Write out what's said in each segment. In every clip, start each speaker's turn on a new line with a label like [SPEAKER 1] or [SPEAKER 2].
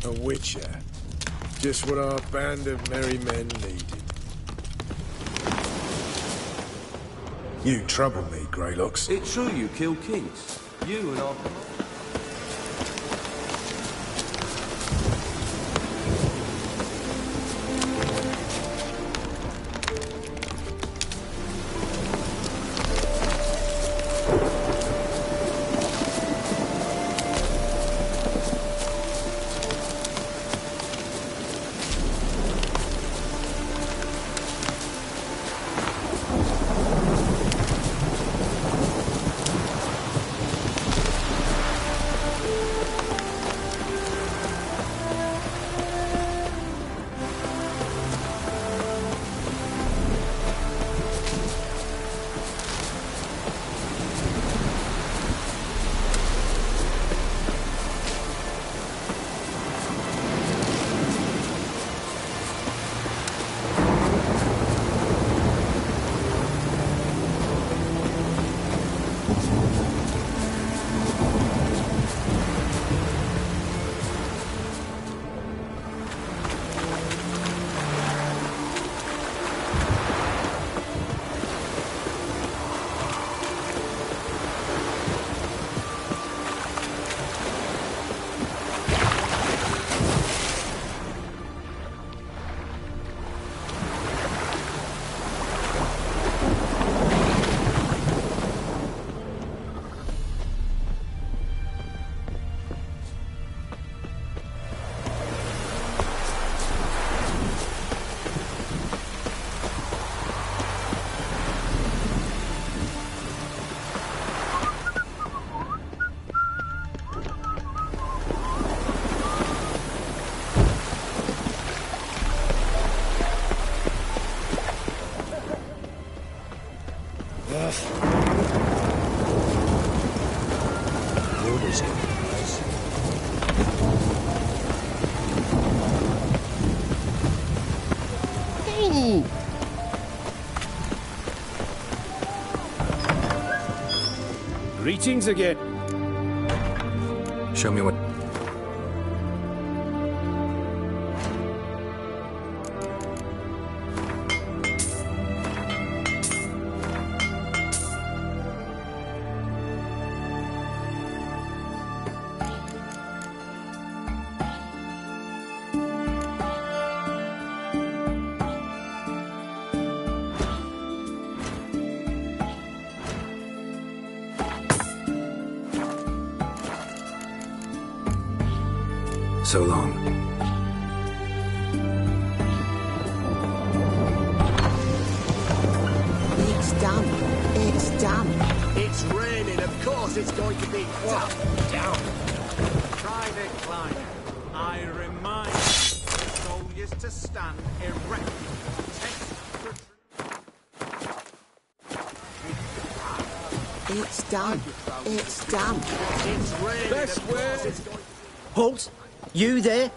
[SPEAKER 1] A witcher. Just what our band of merry men needed. You trouble me, Greylocks.
[SPEAKER 2] It's true you kill kings. You and our...
[SPEAKER 1] Greetings again.
[SPEAKER 3] Show me what... So long.
[SPEAKER 4] It's done. It's done.
[SPEAKER 5] It's raining, of course it's going to be
[SPEAKER 1] Down.
[SPEAKER 6] Private Client, I remind you, soldiers to stand erect.
[SPEAKER 4] It's done. It's done.
[SPEAKER 5] It's raining,
[SPEAKER 1] Best
[SPEAKER 5] of course
[SPEAKER 1] way.
[SPEAKER 5] it's going to...
[SPEAKER 7] Halt! You there?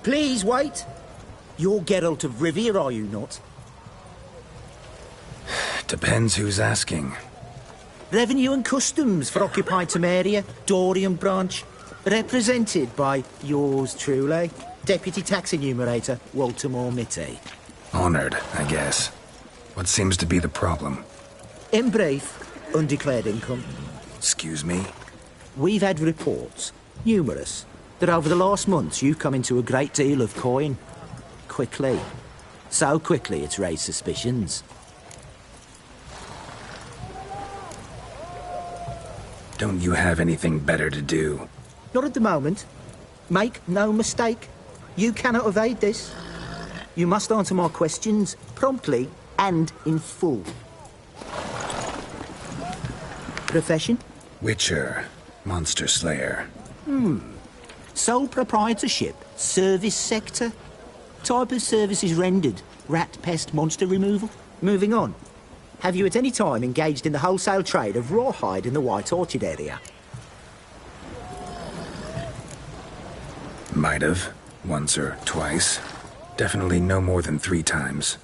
[SPEAKER 7] Please wait. You're Geralt of Rivia, are you not?
[SPEAKER 3] Depends who's asking.
[SPEAKER 7] Revenue and Customs for occupied Temeria, Dorian branch. Represented by yours truly, Deputy Tax Enumerator Walter Mitty.
[SPEAKER 3] Honored, I guess. What seems to be the problem?
[SPEAKER 7] In brief, undeclared income.
[SPEAKER 3] Excuse me?
[SPEAKER 7] We've had reports, numerous, that over the last months you've come into a great deal of coin. Quickly. So quickly it's raised suspicions.
[SPEAKER 3] Don't you have anything better to do?
[SPEAKER 7] Not at the moment. Make no mistake. You cannot evade this. You must answer my questions promptly and in full. Profession?
[SPEAKER 3] Witcher. Monster Slayer.
[SPEAKER 7] Sole proprietorship? Service sector? Type of services rendered? Rat, pest, monster removal? Moving on. Have you at any time engaged in the wholesale trade of rawhide in the White Orchard area?
[SPEAKER 3] Might have. Once or twice. Definitely no more than 3 times.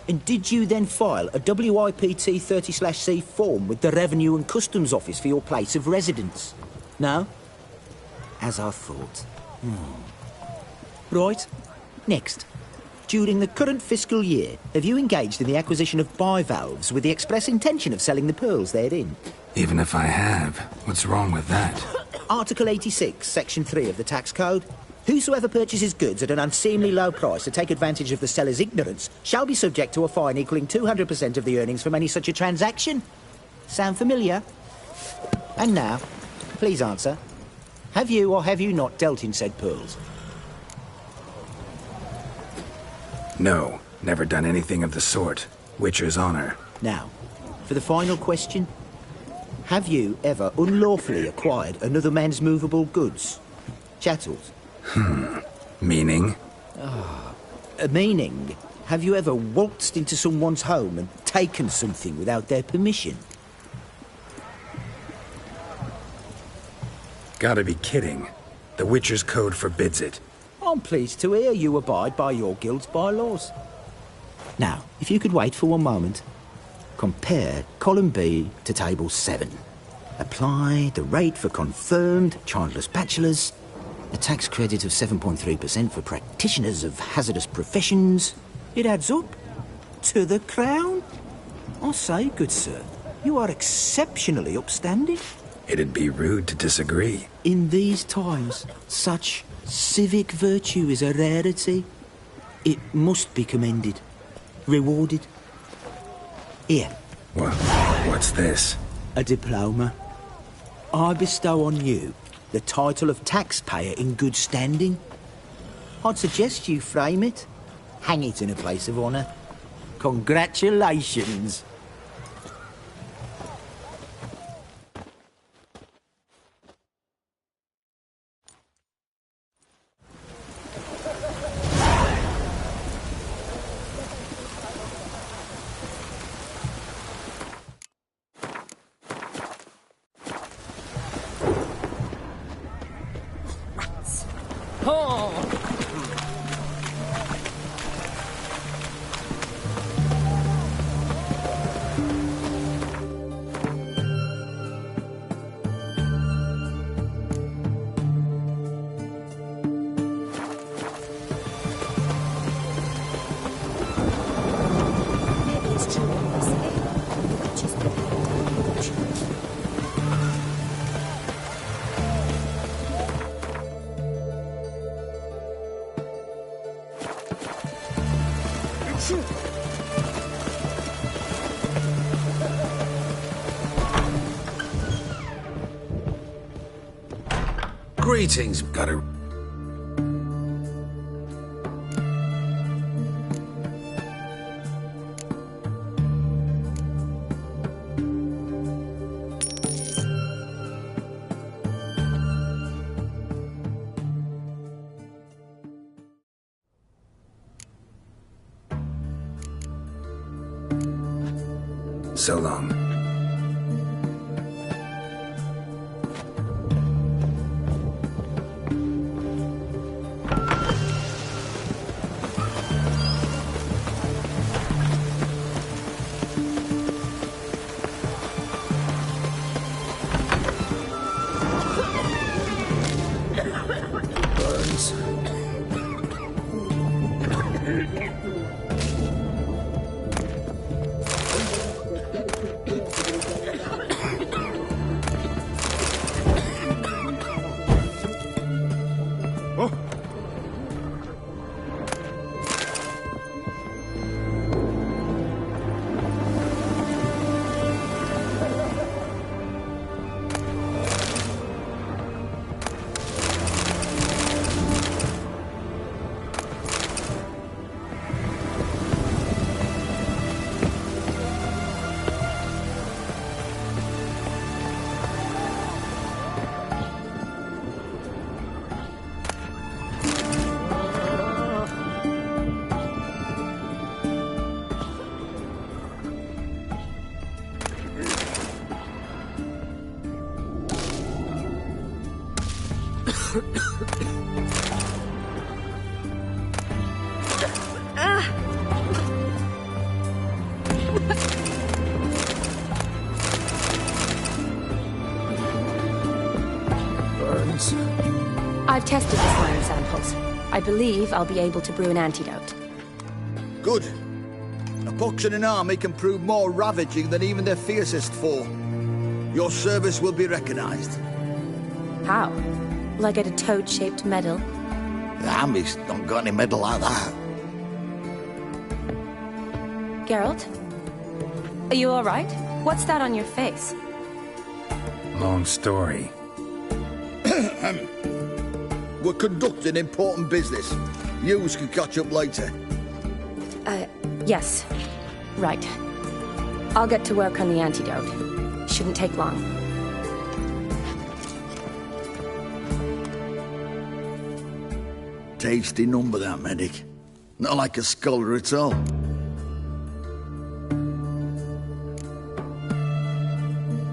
[SPEAKER 7] And did you then file a WIPT 30/C form with the Revenue and Customs Office for your place of residence? No? As I thought. Right. Next. During the current fiscal year, have you engaged in the acquisition of bivalves with the express intention of selling the pearls therein?
[SPEAKER 3] Even if I have, what's wrong with that?
[SPEAKER 7] Article 86, Section 3 of the Tax Code. Whosoever purchases goods at an unseemly low price to take advantage of the seller's ignorance shall be subject to a fine equaling 200% of the earnings from any such a transaction. Sound familiar? And now, please answer. Have you or have you not dealt in said pearls?
[SPEAKER 3] No, never done anything of the sort. Witcher's honor.
[SPEAKER 7] Now, for the final question. Have you ever unlawfully acquired another man's movable goods? Chattels?
[SPEAKER 3] Meaning?
[SPEAKER 7] Meaning, have you ever waltzed into someone's home and taken something without their permission?
[SPEAKER 3] Gotta be kidding. The Witcher's code forbids it.
[SPEAKER 7] I'm pleased to hear you abide by your guild's bylaws. Now, if you could wait for one moment. Compare column B to table 7. Apply the rate for confirmed childless bachelors, a tax credit of 7.3% for practitioners of hazardous professions. It adds up to the crown. I say, good sir, you are exceptionally upstanding.
[SPEAKER 3] It'd be rude to disagree.
[SPEAKER 7] In these times, such civic virtue is a rarity. It must be commended, rewarded. Here.
[SPEAKER 3] What's this?
[SPEAKER 7] A diploma. I bestow on you the title of taxpayer in good standing. I'd suggest you frame it, hang it in a place of honour. Congratulations.
[SPEAKER 2] Greetings.
[SPEAKER 3] Gotta... So long.
[SPEAKER 8] I've tested the slime samples. I believe I'll be able to brew an antidote.
[SPEAKER 9] Good. A pox in an army can prove more ravaging than even their fiercest foe. Your service will be recognized.
[SPEAKER 8] How? Will I get a toad-shaped medal?
[SPEAKER 9] The army's don't got any medal like that.
[SPEAKER 8] Geralt? Are you alright? What's that on your face?
[SPEAKER 3] Long story.
[SPEAKER 9] We're conducting important business. Yous can catch up later.
[SPEAKER 8] Yes. Right. I'll get to work on the antidote. Shouldn't take long.
[SPEAKER 9] Tasty number, that medic. Not like a scholar at all.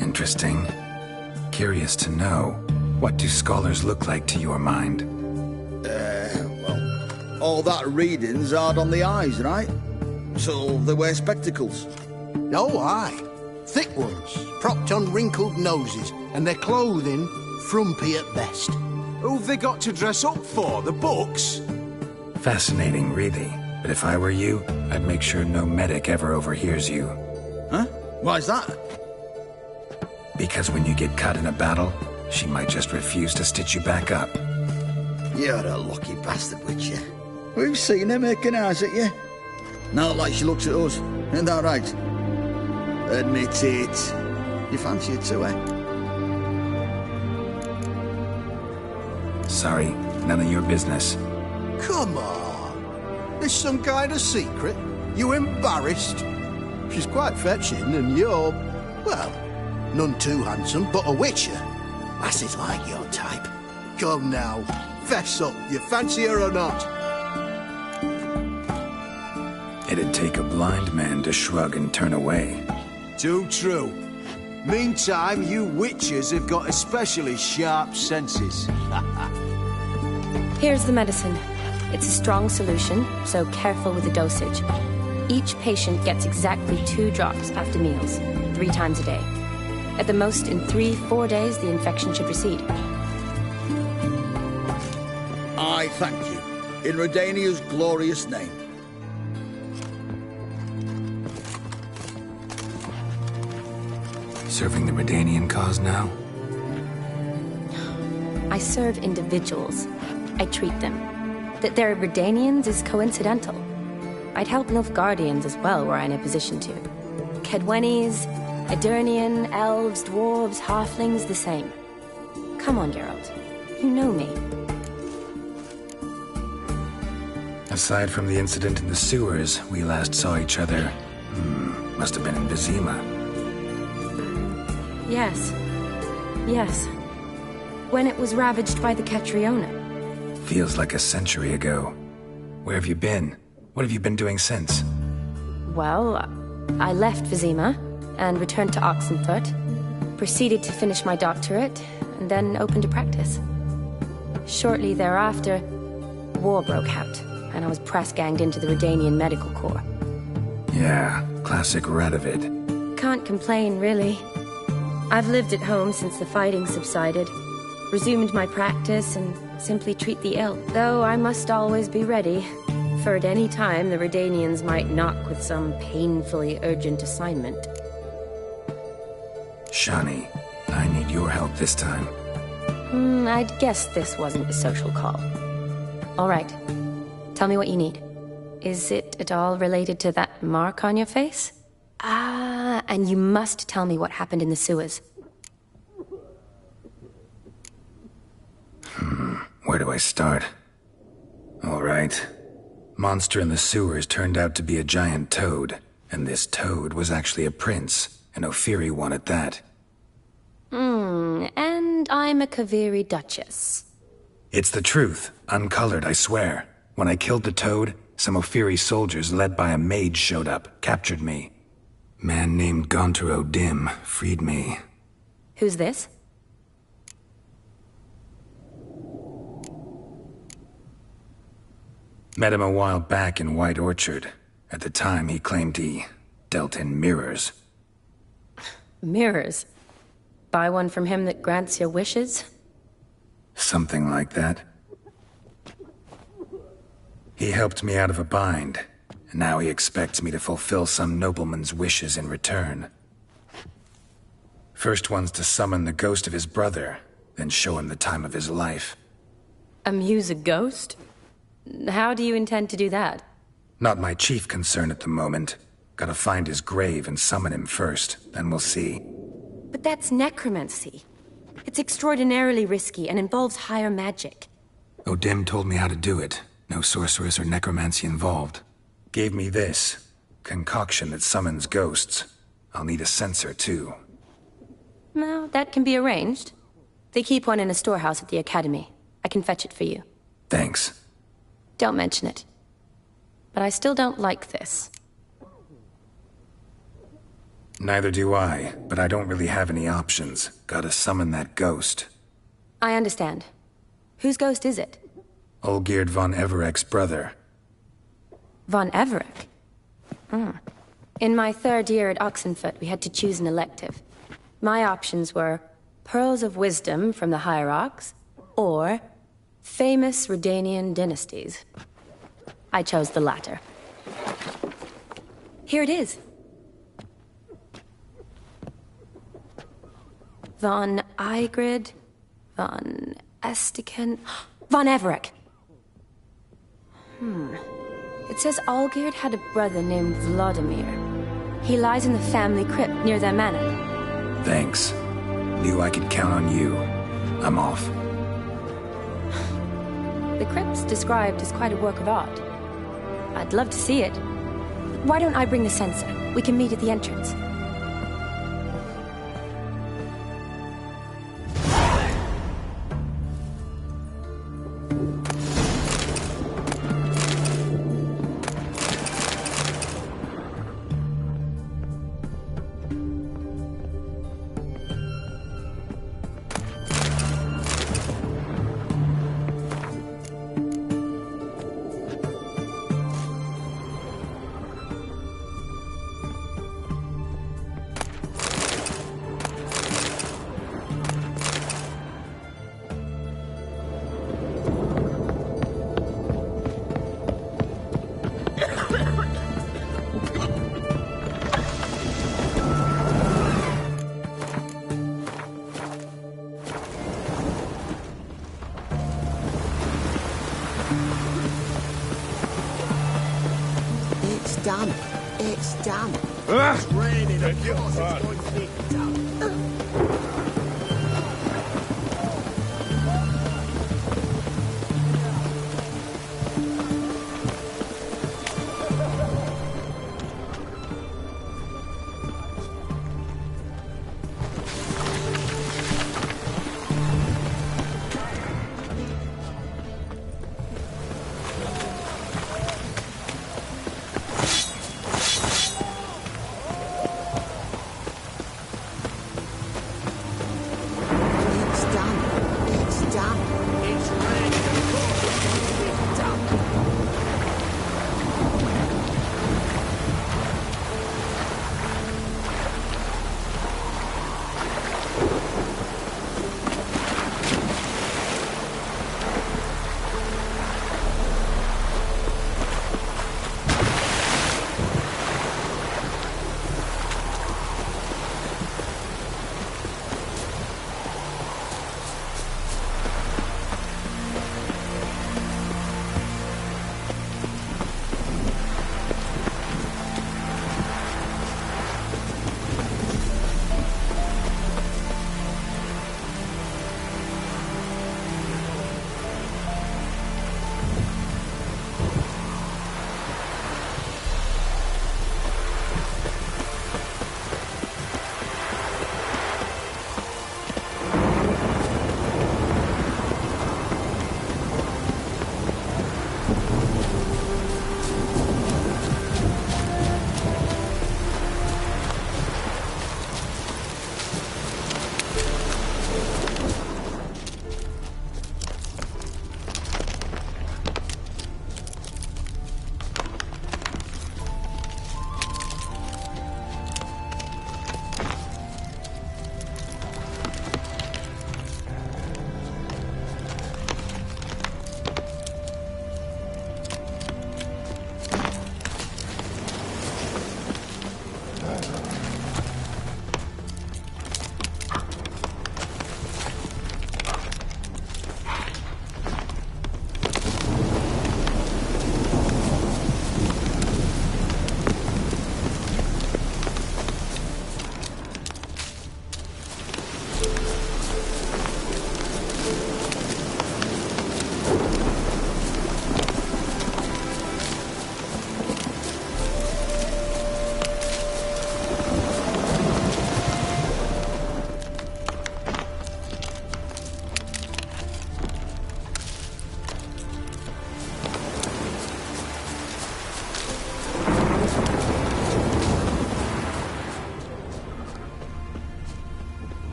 [SPEAKER 3] Interesting. Curious to know, what do scholars look like to your mind?
[SPEAKER 9] Well, all that reading's hard on the eyes, right? So they wear spectacles.
[SPEAKER 5] Oh, aye. Thick ones, propped on wrinkled noses, and their clothing frumpy at best.
[SPEAKER 6] Who've they got to dress up for? The books?
[SPEAKER 3] Fascinating, really. But if I were you, I'd make sure no medic ever overhears you.
[SPEAKER 9] Huh? Why's that?
[SPEAKER 3] Because when you get cut in a battle, she might just refuse to stitch you back up.
[SPEAKER 9] You're a lucky bastard, Witcher. We've seen her making eyes at you. Not like she looks at us. Ain't that right? Admit it. You fancy her too, eh?
[SPEAKER 3] Sorry, none of your business.
[SPEAKER 5] Come on. There's some kind of secret. You embarrassed? She's quite fetching, and you're, well, none too handsome, but a witcher. Lasses like your type. Come now, fess up. You fancy her or not?
[SPEAKER 3] It'd take a blind man to shrug and turn away.
[SPEAKER 6] Too true. Meantime, you witches have got especially sharp senses.
[SPEAKER 8] Here's the medicine. It's a strong solution, so careful with the dosage. Each patient gets exactly 2 drops after meals, 3 times a day. At the most, in 3-4 days, the infection should recede.
[SPEAKER 9] I thank you. In Redania's glorious name.
[SPEAKER 3] Serving the Redanian cause now?
[SPEAKER 8] I serve individuals. I treat them. That they're Redanians is coincidental. I'd help Nilfgaardians as well were I in a position to. Kedwenis, Edirnian, elves, dwarves, halflings, the same. Come on, Geralt. You know me.
[SPEAKER 3] Aside from the incident in the sewers, we last saw each other. Must have been in Vizima.
[SPEAKER 8] Yes. Yes. When it was ravaged by the Catriona.
[SPEAKER 3] Feels like a century ago. Where have you been? What have you been doing since?
[SPEAKER 8] Well, I left Vizima and returned to Oxenfurt, proceeded to finish my doctorate, and then opened a practice. Shortly thereafter, war broke out, and I was press-ganged into the Redanian Medical Corps.
[SPEAKER 3] Yeah, classic Radovid.
[SPEAKER 8] Can't complain, really. I've lived at home since the fighting subsided, resumed my practice, and simply treat the ill. Though I must always be ready, for at any time the Redanians might knock with some painfully urgent assignment.
[SPEAKER 3] Shani, I need your help this time.
[SPEAKER 8] I'd guess this wasn't a social call. All right. Tell me what you need. Is it at all related to that mark on your face? Ah, and you must tell me what happened in the sewers.
[SPEAKER 3] Where do I start? All right. Monster in the sewers turned out to be a giant toad, and this toad was actually a prince, an Ophiri one at that.
[SPEAKER 8] And I'm a Kaviri Duchess.
[SPEAKER 3] It's the truth, uncolored, I swear. When I killed the toad, some Ophiri soldiers led by a mage showed up, captured me. Man named Gontaro Dim freed me.
[SPEAKER 8] Who's this?
[SPEAKER 3] Met him a while back in White Orchard. At the time, he claimed he dealt in mirrors.
[SPEAKER 8] Mirrors? Buy one from him that grants your wishes?
[SPEAKER 3] Something like that. He helped me out of a bind, and now he expects me to fulfill some nobleman's wishes in return. First one's to summon the ghost of his brother, then show him the time of his life.
[SPEAKER 8] Amuse a ghost? How do you intend to do that?
[SPEAKER 3] Not my chief concern at the moment. Gotta find his grave and summon him first, then we'll see.
[SPEAKER 8] But that's necromancy. It's extraordinarily risky and involves higher magic.
[SPEAKER 3] O'Dim told me how to do it. No sorceress or necromancy involved. Gave me this concoction that summons ghosts. I'll need a censer, too.
[SPEAKER 8] Well, that can be arranged. They keep one in a storehouse at the academy. I can fetch it for you.
[SPEAKER 3] Thanks.
[SPEAKER 8] Don't mention it. But I still don't like this.
[SPEAKER 3] Neither do I, but I don't really have any options. Gotta summon that ghost.
[SPEAKER 8] I understand. Whose ghost is it?
[SPEAKER 3] Olgierd von Everek's brother.
[SPEAKER 8] Von Everek? In my 3rd year at Oxenfoot, we had to choose an elective. My options were Pearls of Wisdom from the Hierarchs, or Famous Redanian Dynasties. I chose the latter. Here it is. Von Igrid, von Estiken, von Everek. It says Olgierd had a brother named Vladimir. He lies in the family crypt near their manor.
[SPEAKER 3] Thanks. Knew I could count on you. I'm off.
[SPEAKER 8] The crypt's described as quite a work of art. I'd love to see it. Why don't I bring the censer? We can meet at the entrance.
[SPEAKER 4] It's damp. It's damp.
[SPEAKER 1] It's raining, of course it's going to be damp.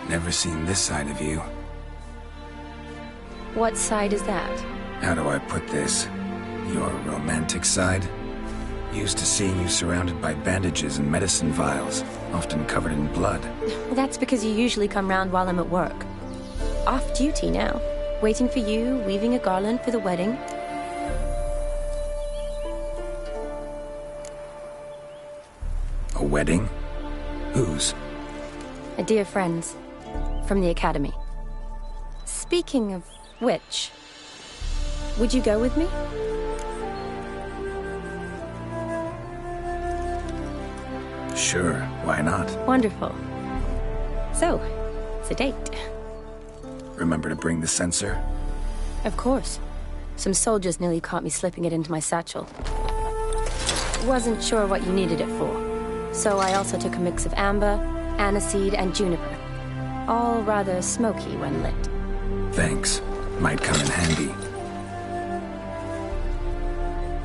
[SPEAKER 3] Never seen this side of you.
[SPEAKER 8] What side is that?
[SPEAKER 3] How do I put this? Your romantic side? Used to seeing you surrounded by bandages and medicine vials, often covered in blood.
[SPEAKER 8] Well, that's because you usually come round while I'm at work. Off duty now. Waiting for you, weaving a garland for the wedding.
[SPEAKER 3] A wedding? Whose?
[SPEAKER 8] A dear friend's. From the academy. Speaking of which, would you go with me?
[SPEAKER 3] Sure, why not?
[SPEAKER 8] Wonderful. So, it's a date.
[SPEAKER 3] Remember to bring the sensor?
[SPEAKER 8] Of course. Some soldiers nearly caught me slipping it into my satchel. Wasn't sure what you needed it for. So I also took a mix of amber, aniseed, and juniper. All rather smoky when lit.
[SPEAKER 3] Thanks. Might come in handy.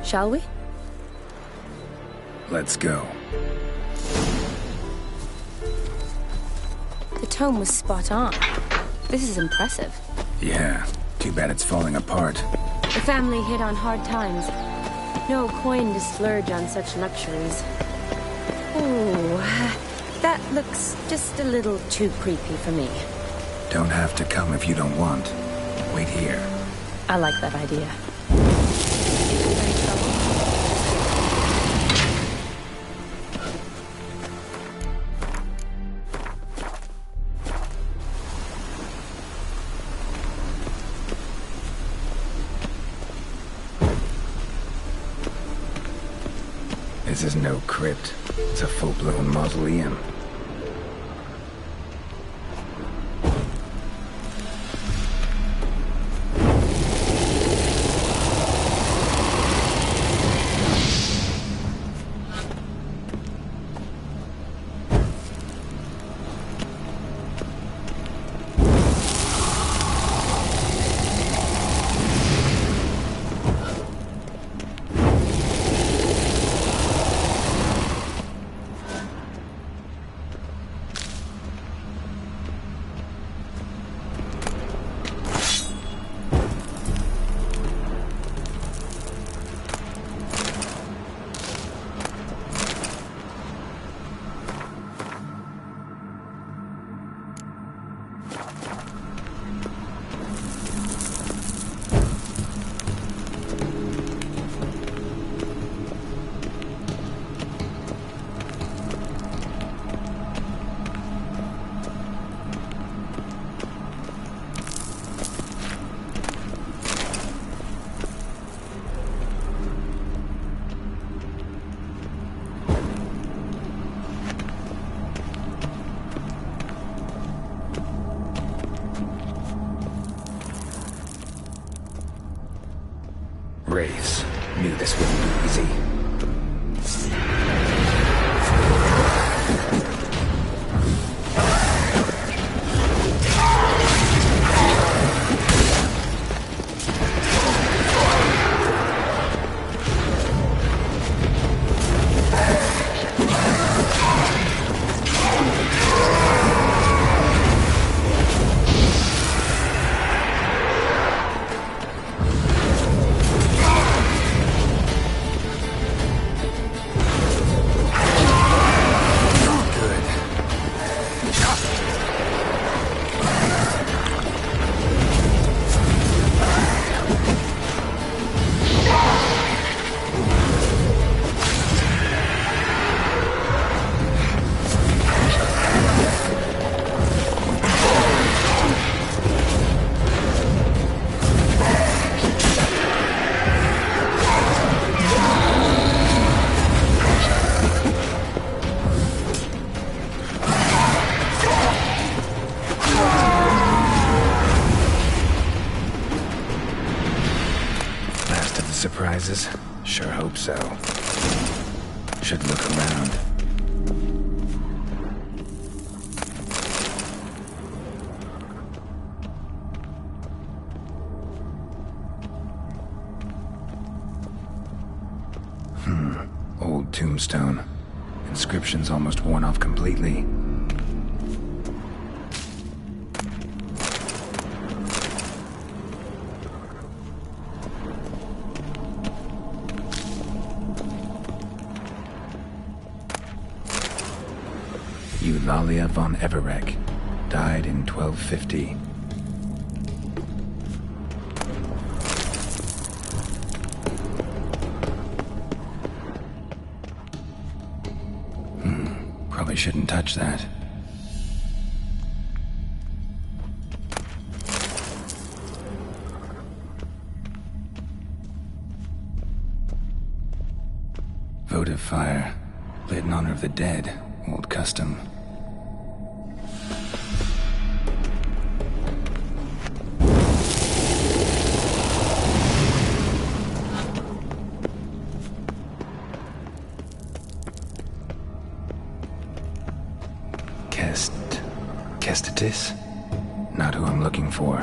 [SPEAKER 8] Shall we?
[SPEAKER 3] Let's go.
[SPEAKER 8] The tome was spot on. This is impressive.
[SPEAKER 3] Yeah, too bad it's falling apart.
[SPEAKER 8] The family hit on hard times. No coin to splurge on such luxuries. Ooh, that looks just a little too creepy for me.
[SPEAKER 3] Don't have to come if you don't want. Wait here.
[SPEAKER 8] I like that idea.
[SPEAKER 3] This is no crypt. It's a full-blown mausoleum. Wraiths. Knew this wouldn't be easy. Surprises? Sure hope so. Should look around. Old tombstone. Inscription's almost worn off completely. Eulalia von Everek. Died in 1250. Probably shouldn't touch that. Votive fire. Lit in honor of the dead. Old custom. Kestitis? Not who I'm looking for.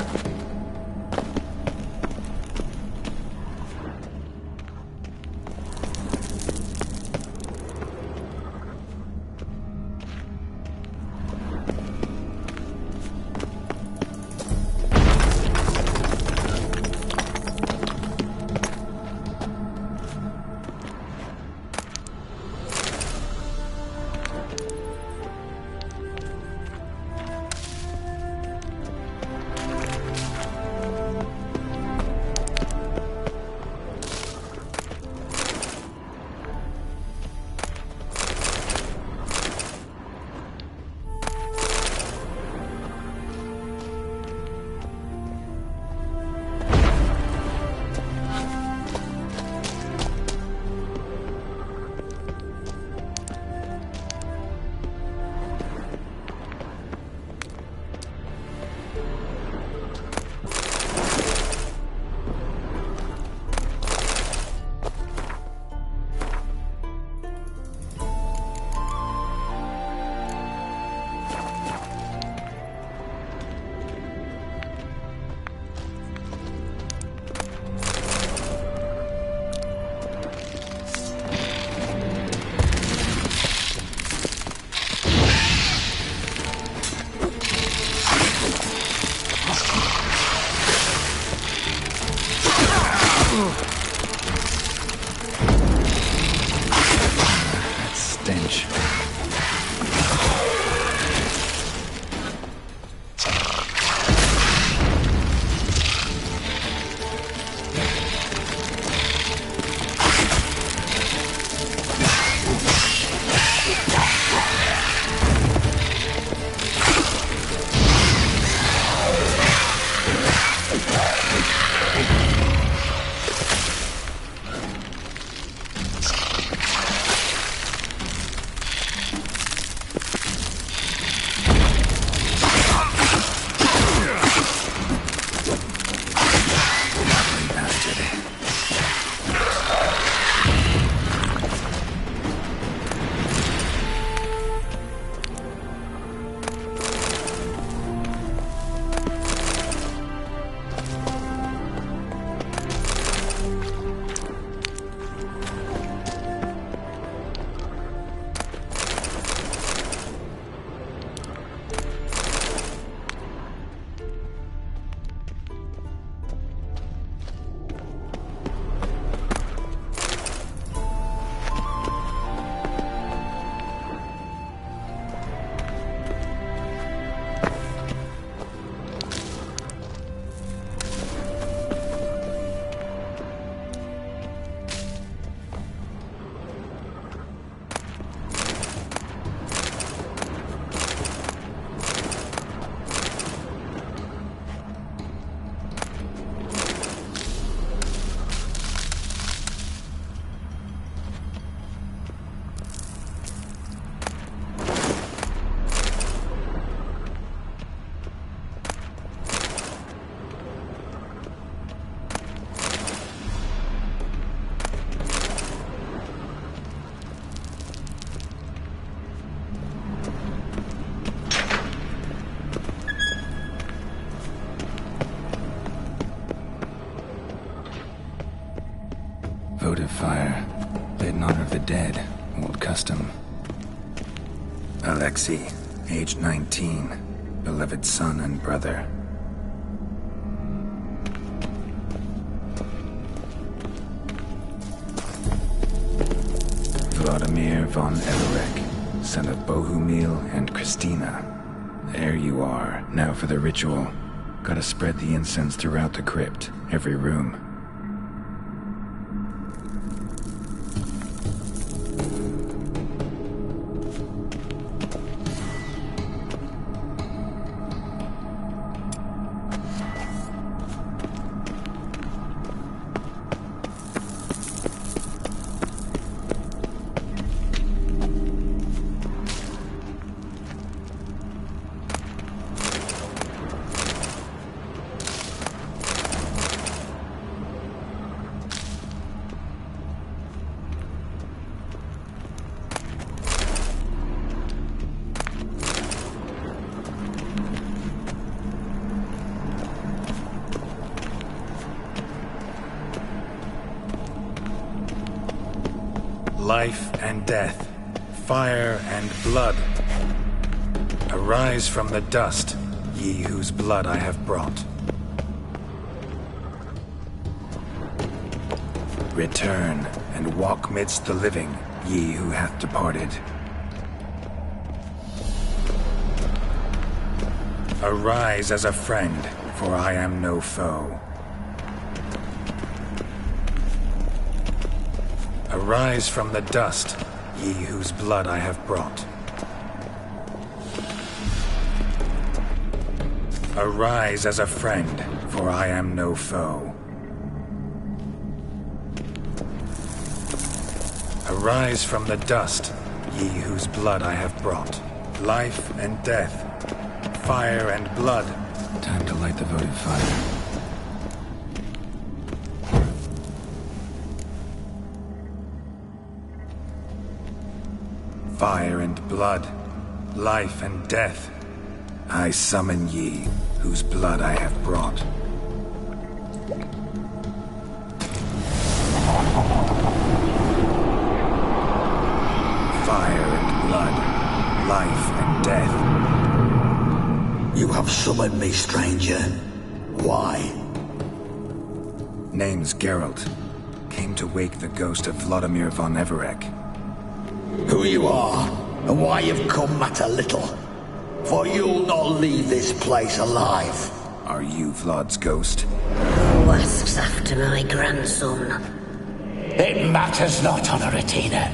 [SPEAKER 3] Votive fire. Lit in honor of the dead. Old custom. Alexei, age 19. Beloved son and brother. Vladimir von Everek. son of Bohumil and Christina. There you are. Now for the ritual. Gotta spread the incense throughout the crypt, every room. Life and death, fire and blood. Arise from the dust, ye whose blood I have brought. Return and walk midst the living, ye who hath departed. Arise as a friend, for I am no foe. Arise from the dust, ye whose blood I have brought. Arise as a friend, for I am no foe. Arise from the dust, ye whose blood I have brought. Life and death, fire and blood. Time to light the votive fire. Fire and blood, life and death, I summon ye, whose blood I have brought. Fire and blood, life and death.
[SPEAKER 9] You have summoned me, stranger. Why?
[SPEAKER 3] Name's Geralt. Came to wake the ghost of Vladimir von Everec.
[SPEAKER 9] Who you are, and why you've come matter little. For you'll not leave this place alive.
[SPEAKER 3] Are you Vlad's ghost?
[SPEAKER 10] Who asks after my grandson?
[SPEAKER 11] It matters not, Honoratina.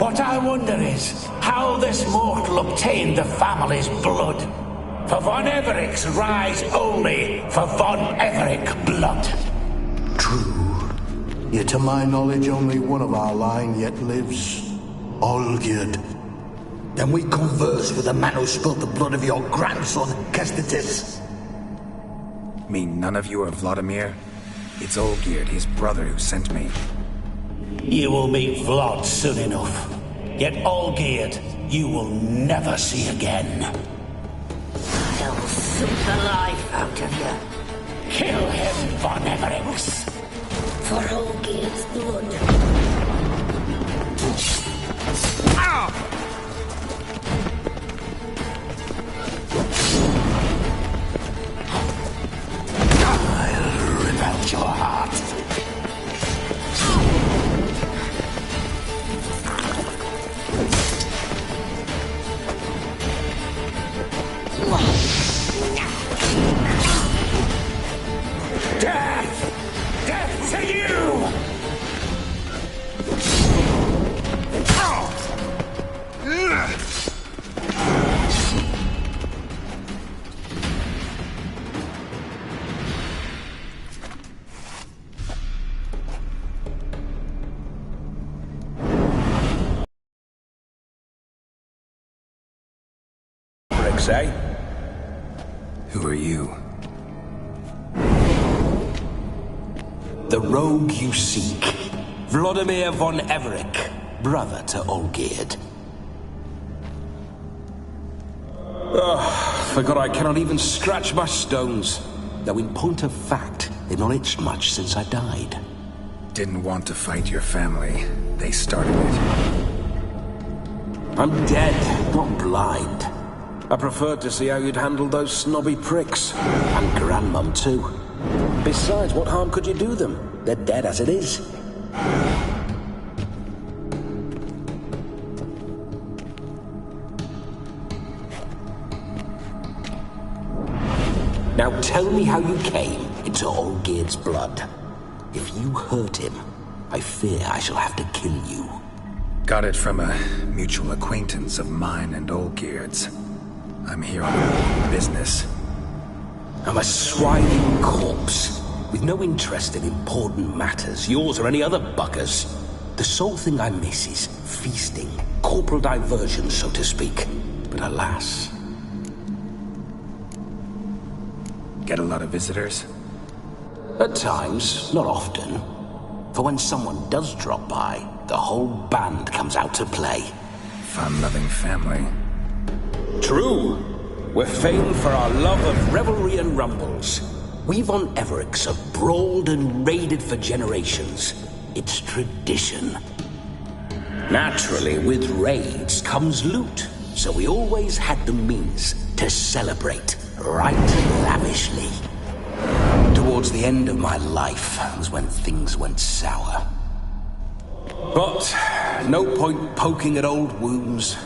[SPEAKER 11] What I wonder is how this mortal obtained the family's blood. For von Everic's rise only for von Everec blood.
[SPEAKER 5] True. Yet to my knowledge, only one of our line yet lives. Olgierd.
[SPEAKER 9] Then we converse with the man who spilled the blood of your grandson, Kestitis.
[SPEAKER 3] Mean none of you are Vladimir? It's Olgierd, his brother, who sent me.
[SPEAKER 11] You will meet Vlad soon enough. Yet Olgierd, you will never see again.
[SPEAKER 10] I'll suck the life out of you.
[SPEAKER 11] Kill him, von Everix.
[SPEAKER 10] For Olgierd's blood.
[SPEAKER 11] I'll rip out your heart. Death! Death to you!
[SPEAKER 2] Eh?
[SPEAKER 3] Who are you?
[SPEAKER 11] The rogue you seek. Vladimir von Everec, brother to Olgierd.
[SPEAKER 2] Forgot I cannot even scratch my stones. Though in point of fact, they've not itched much since I died.
[SPEAKER 3] Didn't want to fight your family. They started it.
[SPEAKER 2] I'm dead, not blind. I preferred to see how you'd handled those snobby pricks. And Grandmum, too. Besides, what harm could you do them? They're dead as it is. Now tell me how you came into Olgierd's blood. If you hurt him, I fear I shall have to kill you.
[SPEAKER 3] Got it from a mutual acquaintance of mine and Olgierd's. I'm here on business.
[SPEAKER 2] I'm a swiding corpse, with no interest in important matters, yours or any other buggers. The sole thing I miss is feasting, corporal diversion, so to speak. But alas...
[SPEAKER 3] Get a lot of visitors?
[SPEAKER 2] At times, not often. For when someone does drop by, the whole band comes out to play.
[SPEAKER 3] Fun-loving family.
[SPEAKER 2] True. We're famed for our love of revelry and rumbles. We've on Everix have brawled and raided for generations. It's tradition. Naturally, with raids comes loot, so we always had the means to celebrate right lavishly. Towards the end of my life was when things went sour. But no point poking at old wounds.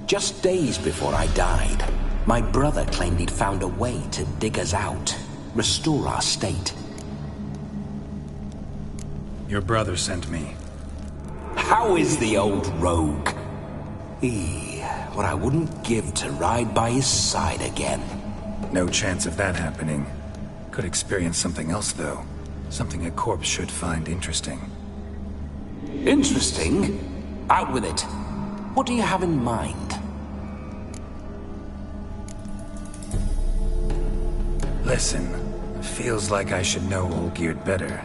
[SPEAKER 2] Just days before I died, my brother claimed he'd found a way to dig us out, restore our state.
[SPEAKER 3] Your brother sent me.
[SPEAKER 2] How is the old rogue? What I wouldn't give to ride by his side again.
[SPEAKER 3] No chance of that happening. Could experience something else, though. Something a corpse should find interesting.
[SPEAKER 2] Interesting? Out with it. What do you have in mind?
[SPEAKER 3] Listen, feels like I should know Olgierd better.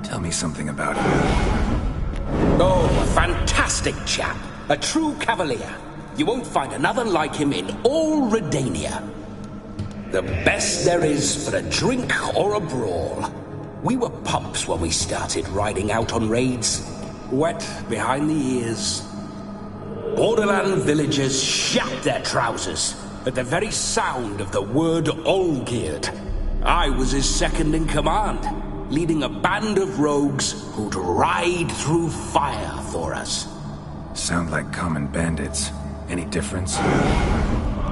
[SPEAKER 3] Tell me something about him.
[SPEAKER 2] Oh, a fantastic chap. A true cavalier. You won't find another like him in all Redania. The best there is for a drink or a brawl. We were pups when we started riding out on raids. Wet behind the ears. Borderland villagers shat their trousers at the very sound of the word Olgierd. I was his second in command, leading a band of rogues who'd ride through fire for us.
[SPEAKER 3] Sound like common bandits. Any difference?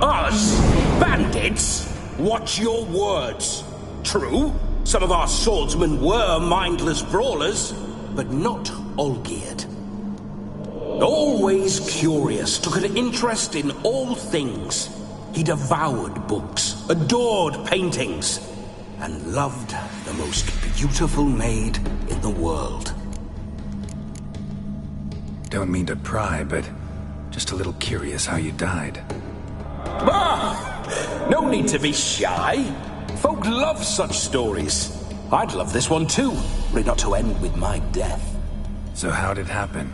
[SPEAKER 2] Us? Bandits? Watch your words. True, some of our swordsmen were mindless brawlers, but not Olgierd. Always curious, took an interest in all things. He devoured books, adored paintings, and loved the most beautiful maid in the world.
[SPEAKER 3] Don't mean to pry, but just a little curious how you died.
[SPEAKER 2] No need to be shy. Folk love such stories. I'd love this one too, were it not to end with my death.
[SPEAKER 3] So how'd it happen?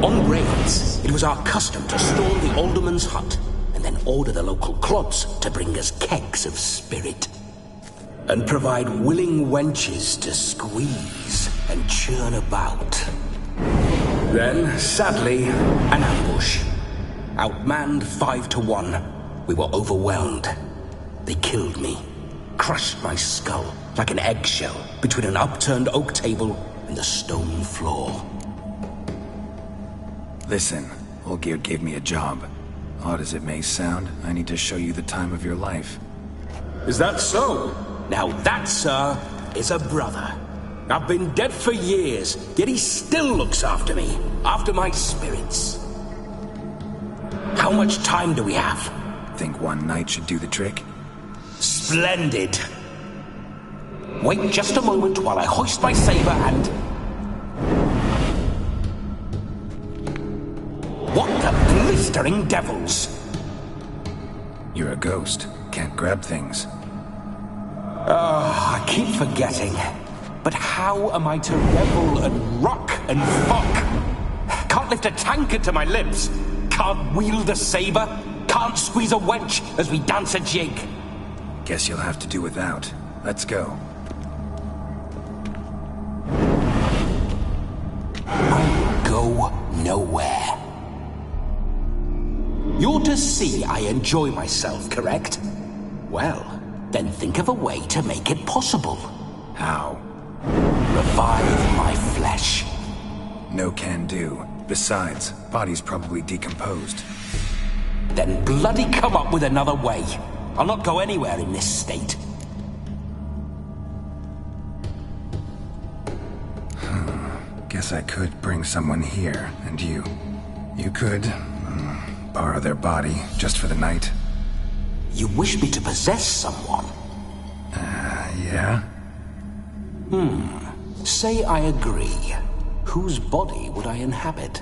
[SPEAKER 2] On raids, it was our custom to storm the alderman's hut, and then order the local clods to bring us kegs of spirit. And provide willing wenches to squeeze and churn about. Then, sadly, an ambush. Outmanned 5 to 1, we were overwhelmed. They killed me, crushed my skull like an eggshell between an upturned oak table and the stone floor.
[SPEAKER 3] Listen, Olgierd gave me a job. Odd as it may sound, I need to show you the time of your life.
[SPEAKER 2] Is that so? Now that, sir, is a brother. I've been dead for years, yet he still looks after me, after my spirits. How much time do we have?
[SPEAKER 3] Think one night should do the trick?
[SPEAKER 2] Splendid. Wait just a moment while I hoist my saber and... What the blistering devils?
[SPEAKER 3] You're a ghost. Can't grab things.
[SPEAKER 2] I keep forgetting. But how am I to revel and rock and fuck? Can't lift a tankard to my lips. Can't wield a saber. Can't squeeze a wench as we dance a jig.
[SPEAKER 3] Guess you'll have to do without. Let's go.
[SPEAKER 2] I'll go nowhere. You're to see I enjoy myself, correct? Well, then think of a way to make it possible.
[SPEAKER 3] How?
[SPEAKER 2] Revive my flesh.
[SPEAKER 3] No can do. Besides, body's probably decomposed.
[SPEAKER 2] Then bloody come up with another way. I'll not go anywhere in this state.
[SPEAKER 3] Guess I could bring someone here, and you could borrow their body just for the night.
[SPEAKER 2] You wish me to possess someone?
[SPEAKER 3] Yeah?
[SPEAKER 2] Say I agree. Whose body would I inhabit?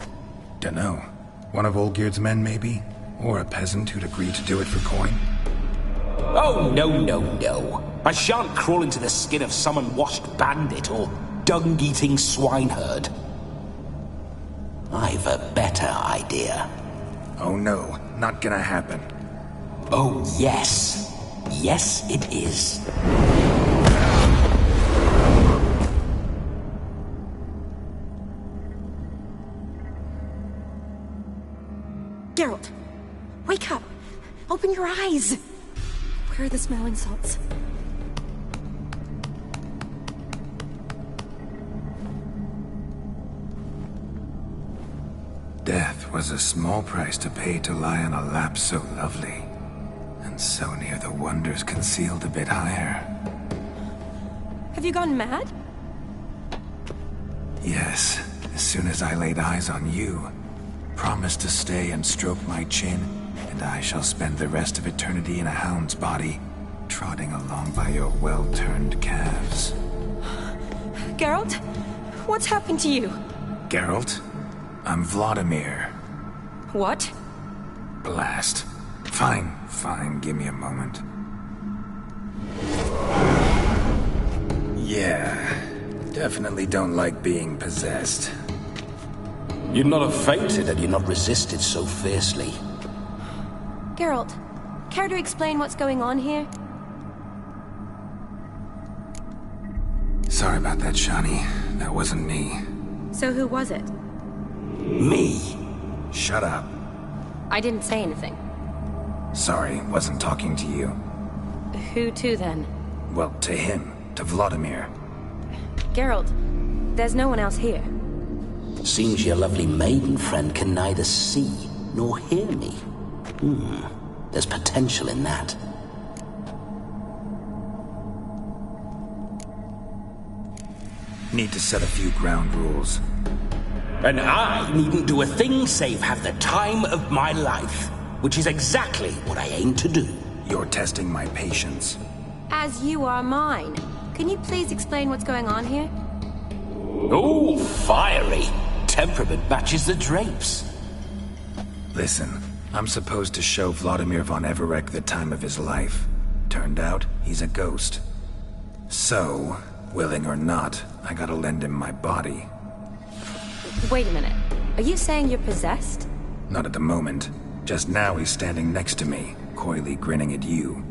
[SPEAKER 3] Dunno. One of Olgierd's men, maybe? Or a peasant who'd agree to do it for coin?
[SPEAKER 2] Oh, no. I shan't crawl into the skin of some unwashed bandit or dung-eating swineherd. I've a better idea.
[SPEAKER 3] Oh no, not gonna happen.
[SPEAKER 2] Oh, yes. Yes, it is.
[SPEAKER 8] Geralt, wake up! Open your eyes! Where are the smelling salts?
[SPEAKER 3] Death was a small price to pay to lie on a lap so lovely, and so near the wonders concealed a bit higher.
[SPEAKER 8] Have you gone mad?
[SPEAKER 3] Yes, as soon as I laid eyes on you, promised to stay and stroke my chin, and I shall spend the rest of eternity in a hound's body, trotting along by your well-turned calves.
[SPEAKER 8] Geralt, what's happened to you?
[SPEAKER 3] Geralt? I'm Vladimir.
[SPEAKER 8] What?
[SPEAKER 3] Blast. Fine, give me a moment. Yeah, definitely don't like being possessed.
[SPEAKER 2] You'd not have fainted had you not resisted so fiercely.
[SPEAKER 8] Geralt, care to explain what's going on here?
[SPEAKER 3] Sorry about that, Shani. That wasn't me.
[SPEAKER 8] So who was it?
[SPEAKER 2] Me?
[SPEAKER 3] Shut up.
[SPEAKER 8] I didn't say anything.
[SPEAKER 3] Sorry, wasn't talking to you.
[SPEAKER 8] Who to then?
[SPEAKER 3] Well, to him. To Vladimir.
[SPEAKER 8] Geralt, there's no one else here.
[SPEAKER 2] Seems your lovely maiden friend can neither see nor hear me. There's potential in that.
[SPEAKER 3] Need to set a few ground rules.
[SPEAKER 2] And I needn't do a thing save have the time of my life, which is exactly what I aim to do.
[SPEAKER 3] You're testing my patience.
[SPEAKER 8] As you are mine. Can you please explain what's going on here?
[SPEAKER 2] Oh, fiery. Temperament matches the drapes.
[SPEAKER 3] Listen, I'm supposed to show Vladimir von Everec the time of his life. Turned out, he's a ghost. So, willing or not, I gotta lend him my body.
[SPEAKER 8] Wait a minute. Are you saying you're possessed?
[SPEAKER 3] Not at the moment. Just now he's standing next to me, coyly grinning at you.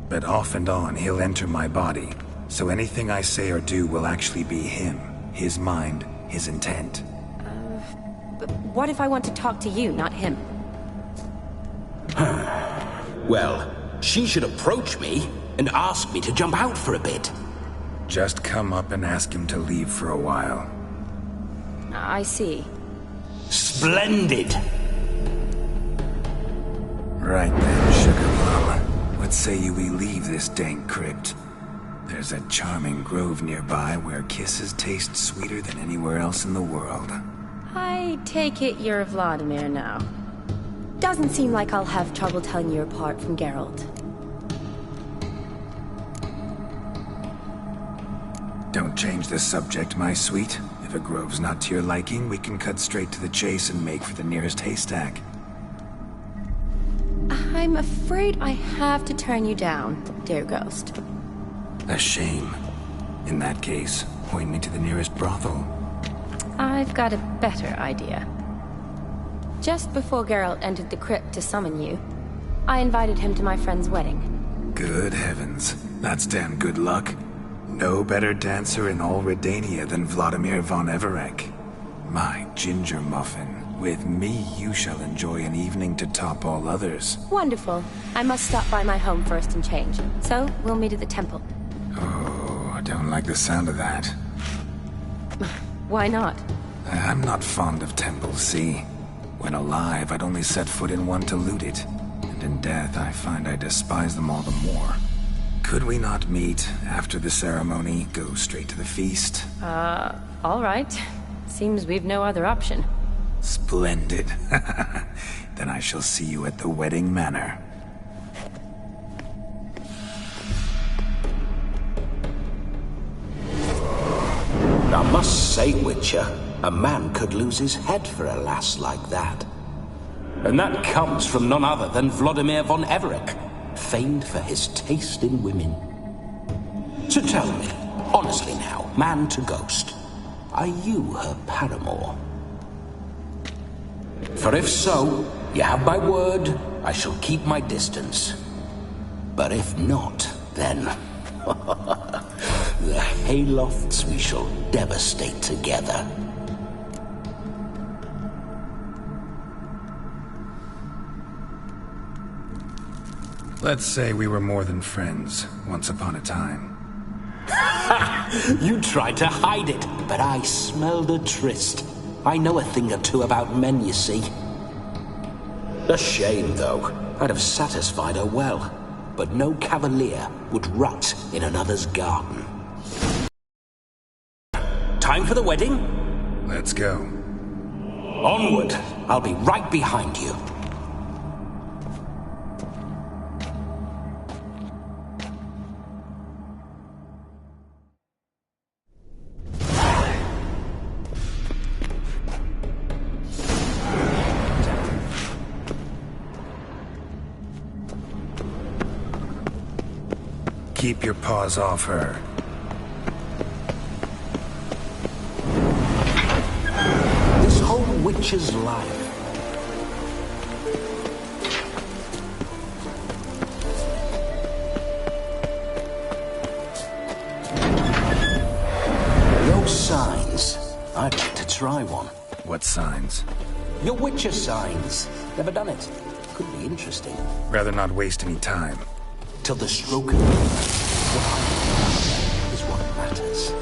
[SPEAKER 3] But off and on, he'll enter my body. So anything I say or do will actually be him. His mind, his intent.
[SPEAKER 8] But what if I want to talk to you, not him?
[SPEAKER 2] Well, she should approach me and ask me to jump out for a bit.
[SPEAKER 3] Just come up and ask him to leave for a while.
[SPEAKER 8] I see.
[SPEAKER 2] Splendid!
[SPEAKER 3] Right then, Sugar Plum. What say you we leave this dank crypt? There's a charming grove nearby where kisses taste sweeter than anywhere else in the world.
[SPEAKER 8] I take it you're Vladimir now. Doesn't seem like I'll have trouble telling you apart from Geralt.
[SPEAKER 3] Don't change the subject, my sweet. If a grove's not to your liking, we can cut straight to the chase and make for the nearest haystack.
[SPEAKER 8] I'm afraid I have to turn you down, dear ghost.
[SPEAKER 3] A shame. In that case, point me to the nearest brothel.
[SPEAKER 8] I've got a better idea. Just before Geralt entered the crypt to summon you, I invited him to my friend's wedding.
[SPEAKER 3] Good heavens. That's damn good luck. No better dancer in all Redania than Vladimir von Everec. My ginger muffin. With me, you shall enjoy an evening to top all others.
[SPEAKER 8] Wonderful. I must stop by my home first and change. So, we'll meet at the temple.
[SPEAKER 3] Oh, I don't like the sound of that.
[SPEAKER 8] Why not?
[SPEAKER 3] I'm not fond of temples, see? When alive, I'd only set foot in one to loot it. And in death, I find I despise them all the more. Could we not meet after the ceremony, go straight to the feast?
[SPEAKER 8] All right. Seems we've no other option.
[SPEAKER 3] Splendid. Then I shall see you at the wedding manor.
[SPEAKER 2] I must say, Witcher, a man could lose his head for a lass like that. And that comes from none other than Vladimir von Everec, famed for his taste in women. So tell me, honestly now, man to ghost, are you her paramour? For if so, you have my word, I shall keep my distance. But if not, then... the haylofts we shall devastate together.
[SPEAKER 3] Let's say we were more than friends, once upon a time.
[SPEAKER 2] You tried to hide it, but I smelled a tryst. I know a thing or two about men, you see. A shame, though. I'd have satisfied her well. But no cavalier would rot in another's garden. Time for the wedding?
[SPEAKER 3] Let's go.
[SPEAKER 2] Onward! I'll be right behind you.
[SPEAKER 3] Keep your paws off her.
[SPEAKER 2] This whole witch's life. No signs. I'd like to try one.
[SPEAKER 3] What signs?
[SPEAKER 2] Your witcher signs. Never done it. Could be interesting.
[SPEAKER 3] Rather not waste any time.
[SPEAKER 2] Till the stroke of is what matters.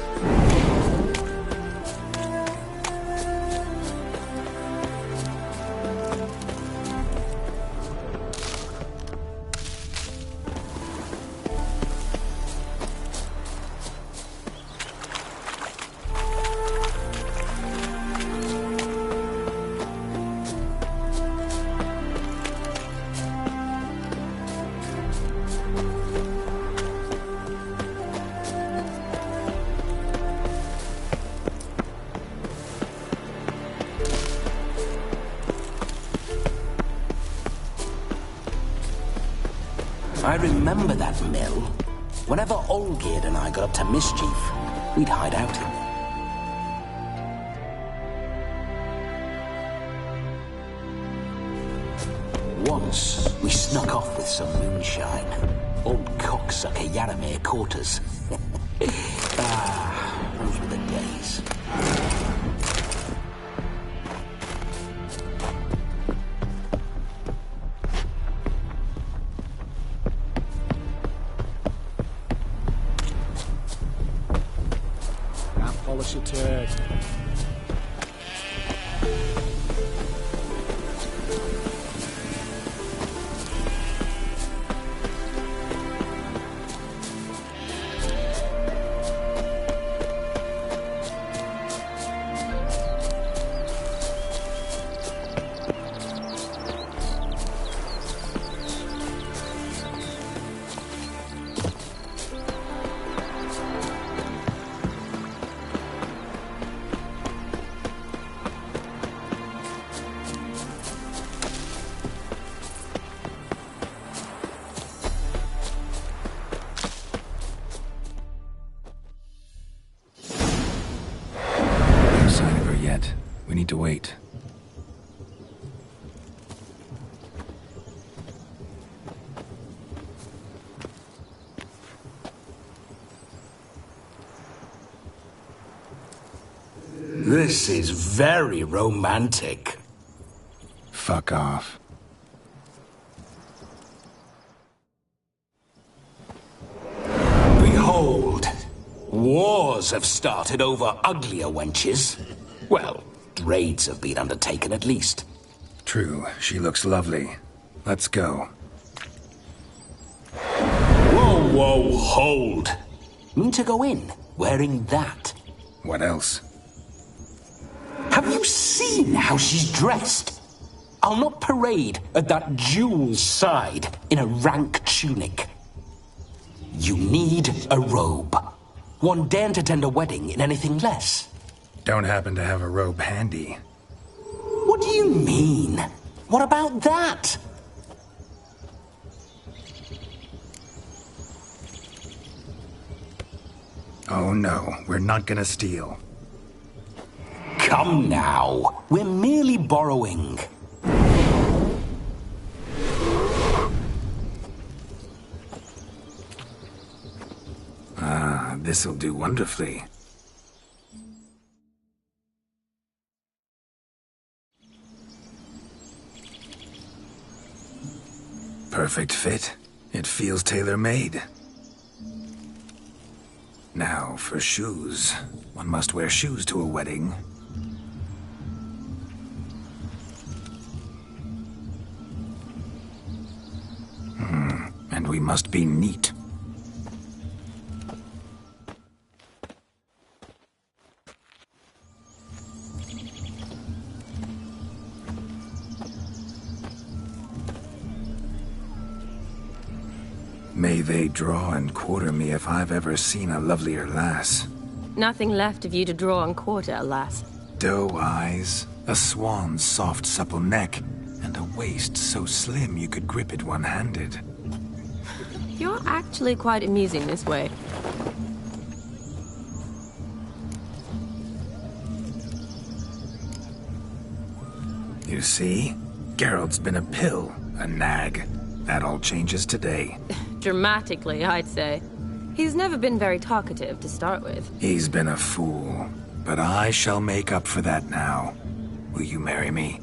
[SPEAKER 2] I remember that mill. Whenever Olgerd and I got up to mischief, we'd hide out in there. Once, we snuck off with some moonshine. Old cocksucker Yaramir caught us. Those were the days.
[SPEAKER 1] Polish a turd.
[SPEAKER 3] We need to wait.
[SPEAKER 2] This is very romantic.
[SPEAKER 3] Fuck off.
[SPEAKER 2] Behold, wars have started over uglier wenches. Well, raids have been undertaken at least.
[SPEAKER 3] True, she looks lovely. Let's go.
[SPEAKER 2] whoa, hold. Mean to go in, wearing that.
[SPEAKER 3] What else?
[SPEAKER 2] Have you seen how she's dressed? I'll not parade at that jewel's side in a rank tunic. You need a robe. One daren't attend a wedding in anything less.
[SPEAKER 3] Don't happen to have a robe handy.
[SPEAKER 2] What do you mean? What about that?
[SPEAKER 3] Oh no, we're not gonna steal.
[SPEAKER 2] Come now, we're merely borrowing.
[SPEAKER 3] Ah, this'll do wonderfully. Perfect fit. It feels tailor-made. Now, for shoes. One must wear shoes to a wedding. And we must be neat. May they draw and quarter me if I've ever seen a lovelier lass.
[SPEAKER 8] Nothing left of you to draw and quarter, alas.
[SPEAKER 3] Doe eyes, a swan's soft supple neck, and a waist so slim you could grip it one-handed.
[SPEAKER 8] You're actually quite amusing this way.
[SPEAKER 3] You see? Geralt's been a pill, a nag. That all changes today.
[SPEAKER 8] Dramatically, I'd say. He's never been very talkative to start with.
[SPEAKER 3] He's been a fool, but I shall make up for that now. Will you marry me?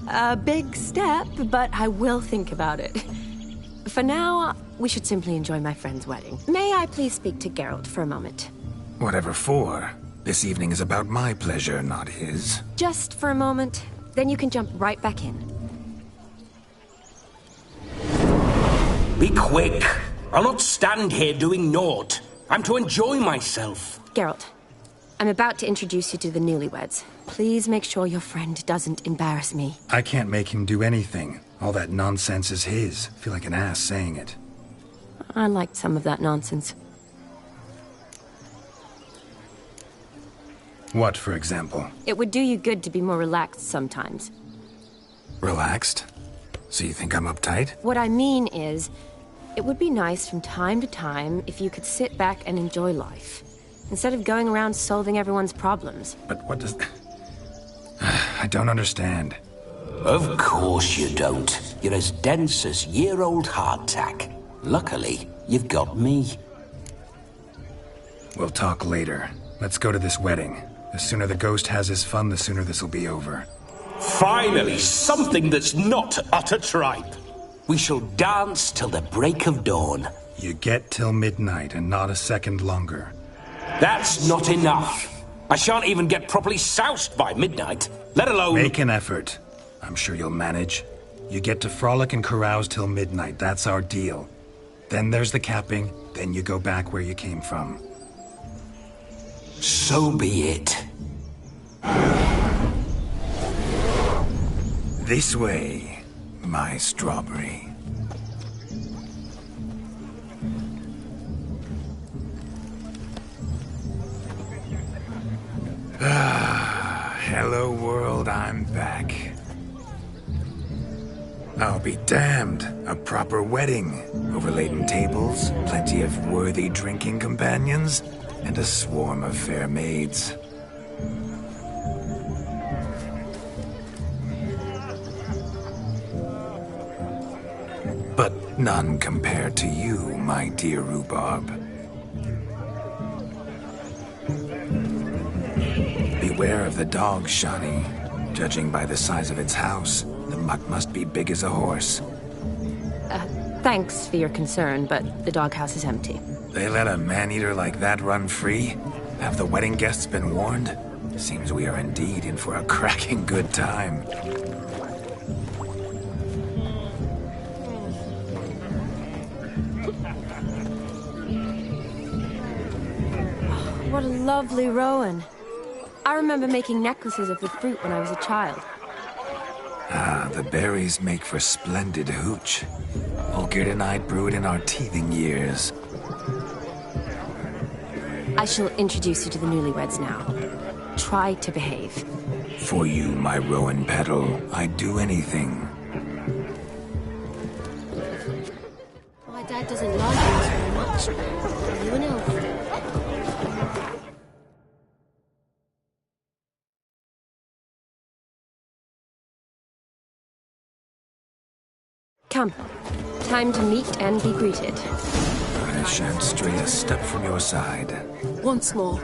[SPEAKER 8] A big step, but I will think about it. For now, we should simply enjoy my friend's wedding. May I please speak to Geralt for a moment?
[SPEAKER 3] Whatever for. This evening is about my pleasure, not his.
[SPEAKER 8] Just for a moment, then you can jump right back in.
[SPEAKER 2] Be quick. I'll not stand here doing naught. I'm to enjoy myself.
[SPEAKER 8] Geralt, I'm about to introduce you to the newlyweds. Please make sure your friend doesn't embarrass me.
[SPEAKER 3] I can't make him do anything. All that nonsense is his. I feel like an ass saying it.
[SPEAKER 8] I liked some of that nonsense.
[SPEAKER 3] What, for example?
[SPEAKER 8] It would do you good to be more relaxed sometimes.
[SPEAKER 3] Relaxed? So you think I'm uptight?
[SPEAKER 8] What I mean is, it would be nice from time to time if you could sit back and enjoy life, instead of going around solving everyone's problems.
[SPEAKER 3] But what does... I don't understand.
[SPEAKER 2] Of course you don't. You're as dense as year-old hardtack. Luckily, you've got me.
[SPEAKER 3] We'll talk later. Let's go to this wedding. The sooner the ghost has his fun, the sooner this'll be over.
[SPEAKER 2] Finally, something that's not utter tripe. We shall dance till the break of dawn.
[SPEAKER 3] You get till midnight and not a second longer.
[SPEAKER 2] That's not enough. I shan't even get properly soused by midnight, let alone...
[SPEAKER 3] Make an effort. I'm sure you'll manage. You get to frolic and carouse till midnight. That's our deal. Then there's the capping, then you go back where you came from.
[SPEAKER 2] So be it.
[SPEAKER 3] This way, my strawberry. Hello world, I'm back. I'll be damned. A proper wedding. Overladen tables, plenty of worthy drinking companions, and a swarm of fair maids. But none compared to you, my dear rhubarb. Beware of the dog, Shani. Judging by the size of its house, the mutt must be big as a horse.
[SPEAKER 8] Thanks for your concern, but the doghouse is empty.
[SPEAKER 3] They let a man-eater like that run free? Have the wedding guests been warned? Seems we are indeed in for a cracking good time.
[SPEAKER 8] what a lovely rowan. I remember making necklaces of the fruit when I was a child.
[SPEAKER 3] Ah, the berries make for splendid hooch. Olgerd and I brew it in our teething years.
[SPEAKER 8] I shall introduce you to the newlyweds now. Try to behave.
[SPEAKER 3] For you, my rowan petal, I'd do anything.
[SPEAKER 12] My dad doesn't like us very much. Are you an elf?
[SPEAKER 8] Come. Time to meet and be greeted.
[SPEAKER 3] I shan't stray a step from your side.
[SPEAKER 13] Once more,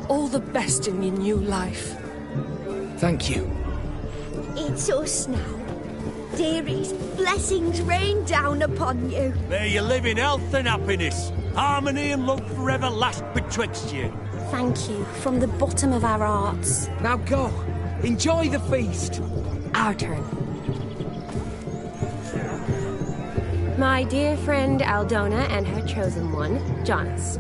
[SPEAKER 13] all the best in your new life.
[SPEAKER 14] Thank you.
[SPEAKER 15] It's us now. Dearies, blessings rain down upon you.
[SPEAKER 16] May you live in health and happiness. Harmony and love forever last betwixt you.
[SPEAKER 15] Thank you, from the bottom of our hearts.
[SPEAKER 14] Now go. Enjoy the feast.
[SPEAKER 8] Our turn. My dear friend Aldona and her chosen one, Jonas.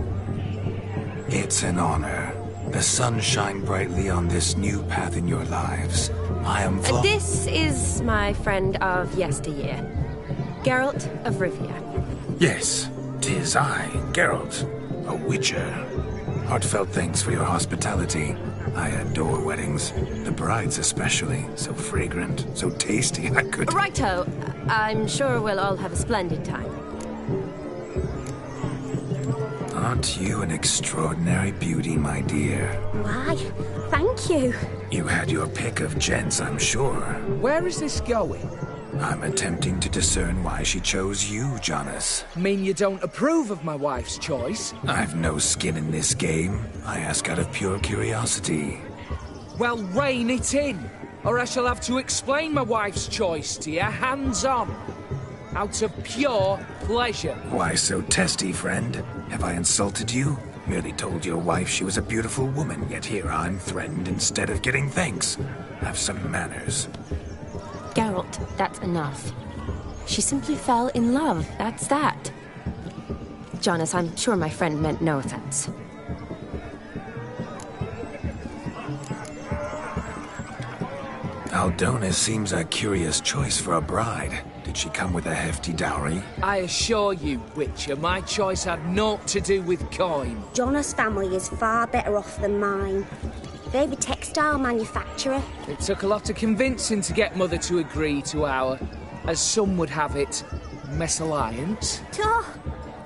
[SPEAKER 3] It's an honor. The sun shine brightly on this new path in your lives. I am
[SPEAKER 8] This is my friend of yesteryear, Geralt of Rivia.
[SPEAKER 3] Yes, 'tis I, Geralt, a witcher. Heartfelt thanks for your hospitality. I adore weddings. The brides especially. So fragrant, so tasty, I could...
[SPEAKER 8] Righto. I'm sure we'll all have a splendid time.
[SPEAKER 3] Aren't you an extraordinary beauty, my dear?
[SPEAKER 15] Why, thank you.
[SPEAKER 3] You had your pick of gents, I'm sure.
[SPEAKER 14] Where is this going?
[SPEAKER 3] I'm attempting to discern why she chose you, Jonas.
[SPEAKER 14] Mean you don't approve of my wife's choice?
[SPEAKER 3] I've no skin in this game. I ask out of pure curiosity.
[SPEAKER 14] Well, rein it in, or I shall have to explain my wife's choice to you hands-on. Out of pure pleasure.
[SPEAKER 3] Why so testy, friend? Have I insulted you? Merely told your wife she was a beautiful woman, yet here I'm threatened instead of getting thanks. Have some manners.
[SPEAKER 8] Geralt, that's enough. She simply fell in love, that's that. Jonas, I'm sure my friend meant no offense.
[SPEAKER 3] Aldona seems a curious choice for a bride. Did she come with a hefty dowry?
[SPEAKER 14] I assure you, Witcher, my choice had naught to do with coin.
[SPEAKER 15] Jonas' family is far better off than mine. They're a textile manufacturer.
[SPEAKER 14] It took a lot of convincing to get Mother to agree to our, as some would have it, mesalliance.
[SPEAKER 15] Oh,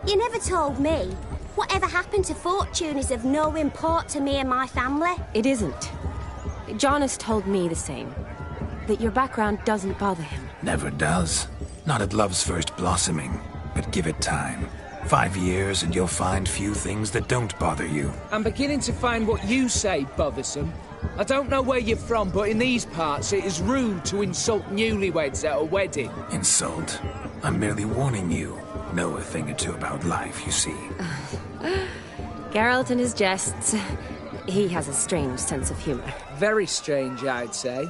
[SPEAKER 15] you never told me. Whatever happened to fortune is of no import to me and my family.
[SPEAKER 8] It isn't. Jonas told me the same. That your background doesn't bother him.
[SPEAKER 3] Never does. Not at love's first blossoming. But give it time. 5 years and you'll find few things that don't bother you.
[SPEAKER 14] I'm beginning to find what you say bothersome. I don't know where you're from, but in these parts it is rude to insult newlyweds at a wedding.
[SPEAKER 3] Insult? I'm merely warning you. Know a thing or two about life, you see.
[SPEAKER 8] Geralt and his jests. He has a strange sense of humor.
[SPEAKER 14] Very strange, I'd say.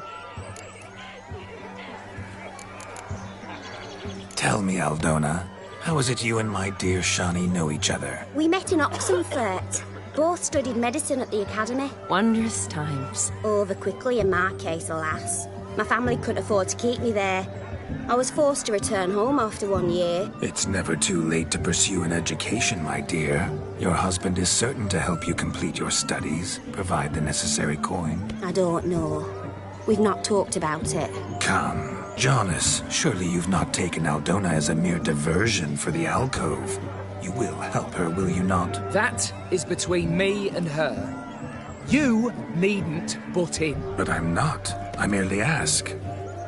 [SPEAKER 3] Tell me, Aldona, how is it you and my dear Shani know each other?
[SPEAKER 15] We met in Oxenfurt. Both studied medicine at the academy.
[SPEAKER 8] Wondrous times.
[SPEAKER 15] Over quickly in my case, alas. My family couldn't afford to keep me there. I was forced to return home after 1 year.
[SPEAKER 3] It's never too late to pursue an education, my dear. Your husband is certain to help you complete your studies, provide the necessary coin.
[SPEAKER 15] I don't know. We've not talked about it.
[SPEAKER 3] Come. Jonas, surely you've not taken Aldona as a mere diversion for the alcove. You will help her, will you not?
[SPEAKER 14] That is between me and her. You needn't butt in.
[SPEAKER 3] But I'm not. I merely ask.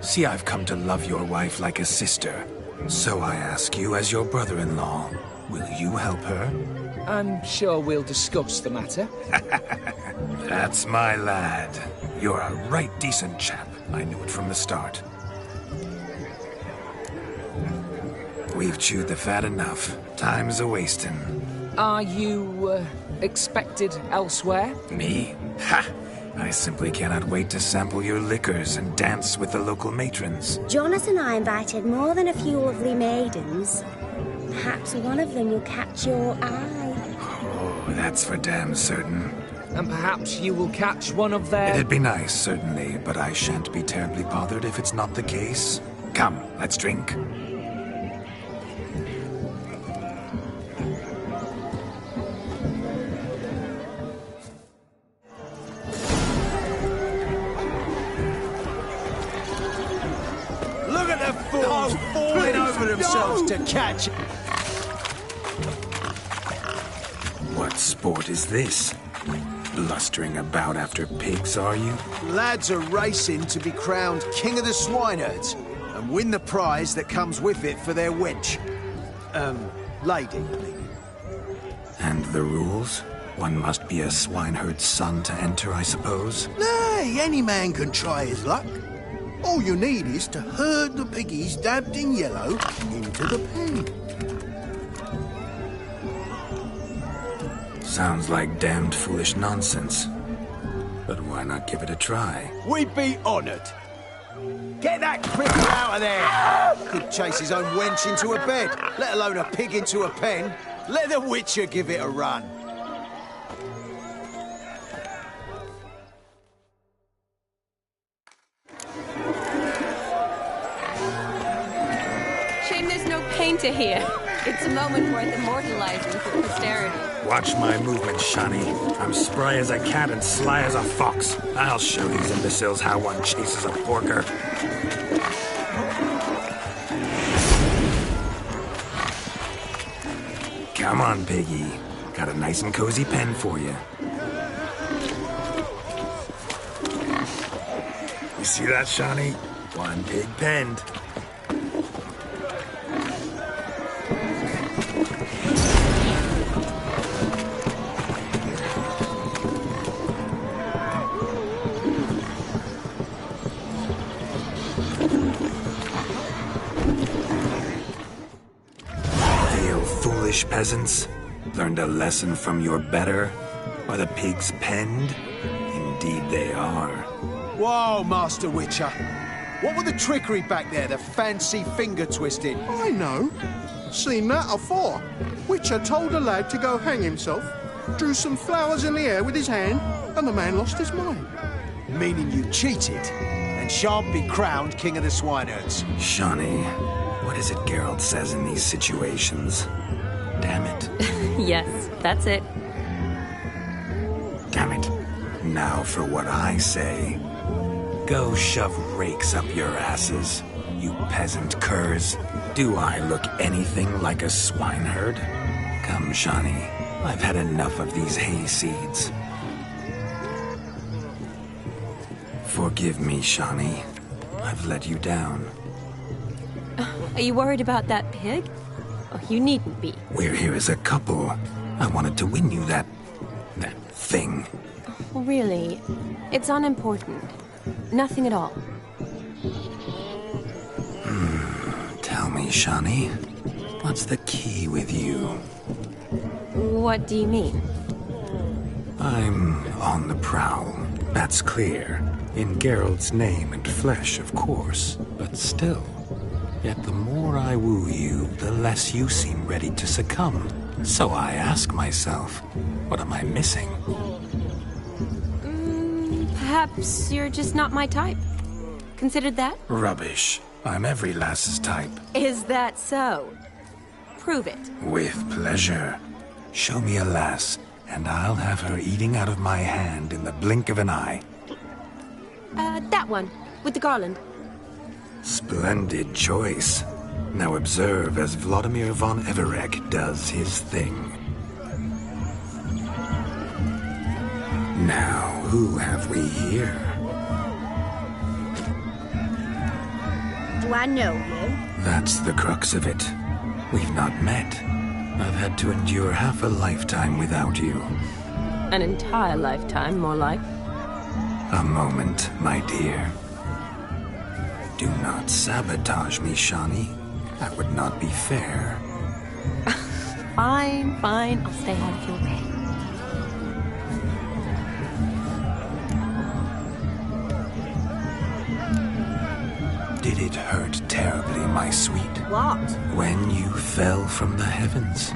[SPEAKER 3] See, I've come to love your wife like a sister. So I ask you as your brother-in-law, will you help her?
[SPEAKER 14] I'm sure we'll discuss the matter.
[SPEAKER 3] That's my lad. You're a right decent chap. I knew it from the start. We've chewed the fat enough. Time's a-wasting.
[SPEAKER 14] Are you, expected elsewhere?
[SPEAKER 3] Me? Ha! I simply cannot wait to sample your liquors and dance with the local matrons.
[SPEAKER 15] Jonas and I invited more than a few lovely maidens. Perhaps one of them will catch your eye.
[SPEAKER 3] Oh, that's for damn certain.
[SPEAKER 14] and perhaps you will catch one of their...
[SPEAKER 3] It'd be nice, certainly, but I shan't be terribly bothered if it's not the case. Come, let's drink.
[SPEAKER 6] Look at the fools falling over themselves to catch.
[SPEAKER 3] What sport is this? Blustering about after pigs, are you?
[SPEAKER 6] Lads are racing to be crowned King of the Swineherds and win the prize that comes with it for their wench. Lady, I mean.
[SPEAKER 3] And the rules? One must be a swineherd's son to enter, I suppose?
[SPEAKER 5] Nay, any man can try his luck. All you need is to herd the piggies dabbed in yellow into the pen.
[SPEAKER 3] Sounds like damned foolish nonsense. But why not give it a try?
[SPEAKER 6] We'd be honoured. Get that critter out of there! Could chase his own wench into a bed, let alone a pig into a pen. Let the Witcher give it a run.
[SPEAKER 17] Shame there's no painter here. It's a moment worth immortalizing for posterity.
[SPEAKER 3] Watch my movement, Shani. I'm spry as a cat and sly as a fox. I'll show these imbeciles how one chases a porker. Come on, piggy. Got a nice and cozy pen for you. You see that, Shani? One pig penned. Peasants, learned a lesson from your better? Are the pigs penned? Indeed they are.
[SPEAKER 6] Whoa, Master Witcher. What were the trickery back there, the fancy finger twisting?
[SPEAKER 5] I know. Seen that afore. Witcher told a lad to go hang himself, drew some flowers in the air with his hand, and the man lost his mind.
[SPEAKER 6] Meaning you cheated, and shan't be crowned King of the Swineherds.
[SPEAKER 3] Shani, what is it Geralt says in these situations? Damn it.
[SPEAKER 8] Yes, that's it.
[SPEAKER 3] Damn it. Now for what I say. Go shove rakes up your asses, you peasant curs. Do I look anything like a swineherd? Come, Shani. I've had enough of these hay seeds. Forgive me, Shani. I've let you down.
[SPEAKER 8] Are you worried about that pig? Oh, you needn't be.
[SPEAKER 3] We're here as a couple. I wanted to win you that thing.
[SPEAKER 8] Really? It's unimportant. Nothing at all.
[SPEAKER 3] Tell me, Shani, what's the key with you?
[SPEAKER 8] What do you mean?
[SPEAKER 3] I'm on the prowl. That's clear. In Geralt's name and flesh, of course. But still. Yet the more I woo you, the less you seem ready to succumb. So I ask myself, what am I missing?
[SPEAKER 8] Perhaps you're just not my type. Considered that?
[SPEAKER 3] Rubbish. I'm every lass's type.
[SPEAKER 8] Is that so? Prove it.
[SPEAKER 3] With pleasure. Show me a lass, and I'll have her eating out of my hand in the blink of an eye.
[SPEAKER 8] That one, with the garland.
[SPEAKER 3] Splendid choice. Now observe as Vladimir von Everek does his thing. Now, who have we here?
[SPEAKER 15] Do I know you?
[SPEAKER 3] That's the crux of it. We've not met. I've had to endure half a lifetime without you.
[SPEAKER 8] An entire lifetime, more like.
[SPEAKER 3] A moment, my dear. Do not sabotage me, Shani. That would not be fair.
[SPEAKER 8] Fine, fine. I'll stay out of your way.
[SPEAKER 3] Did it hurt terribly, my sweet?
[SPEAKER 15] What?
[SPEAKER 3] When you fell from the heavens?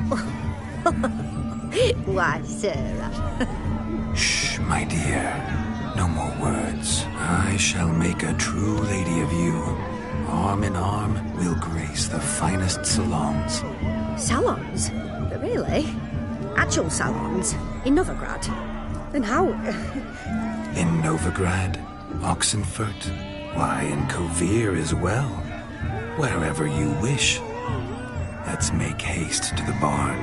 [SPEAKER 15] Why, Sarah.
[SPEAKER 3] Shh, my dear. No more words. I shall make a true lady of you. Arm in arm, we'll grace the finest salons.
[SPEAKER 15] Salons? Really? Actual salons? In Novigrad? Then how...
[SPEAKER 3] In Novigrad, Oxenfurt, why, in Kovir as well. Wherever you wish. Let's make haste to the barn.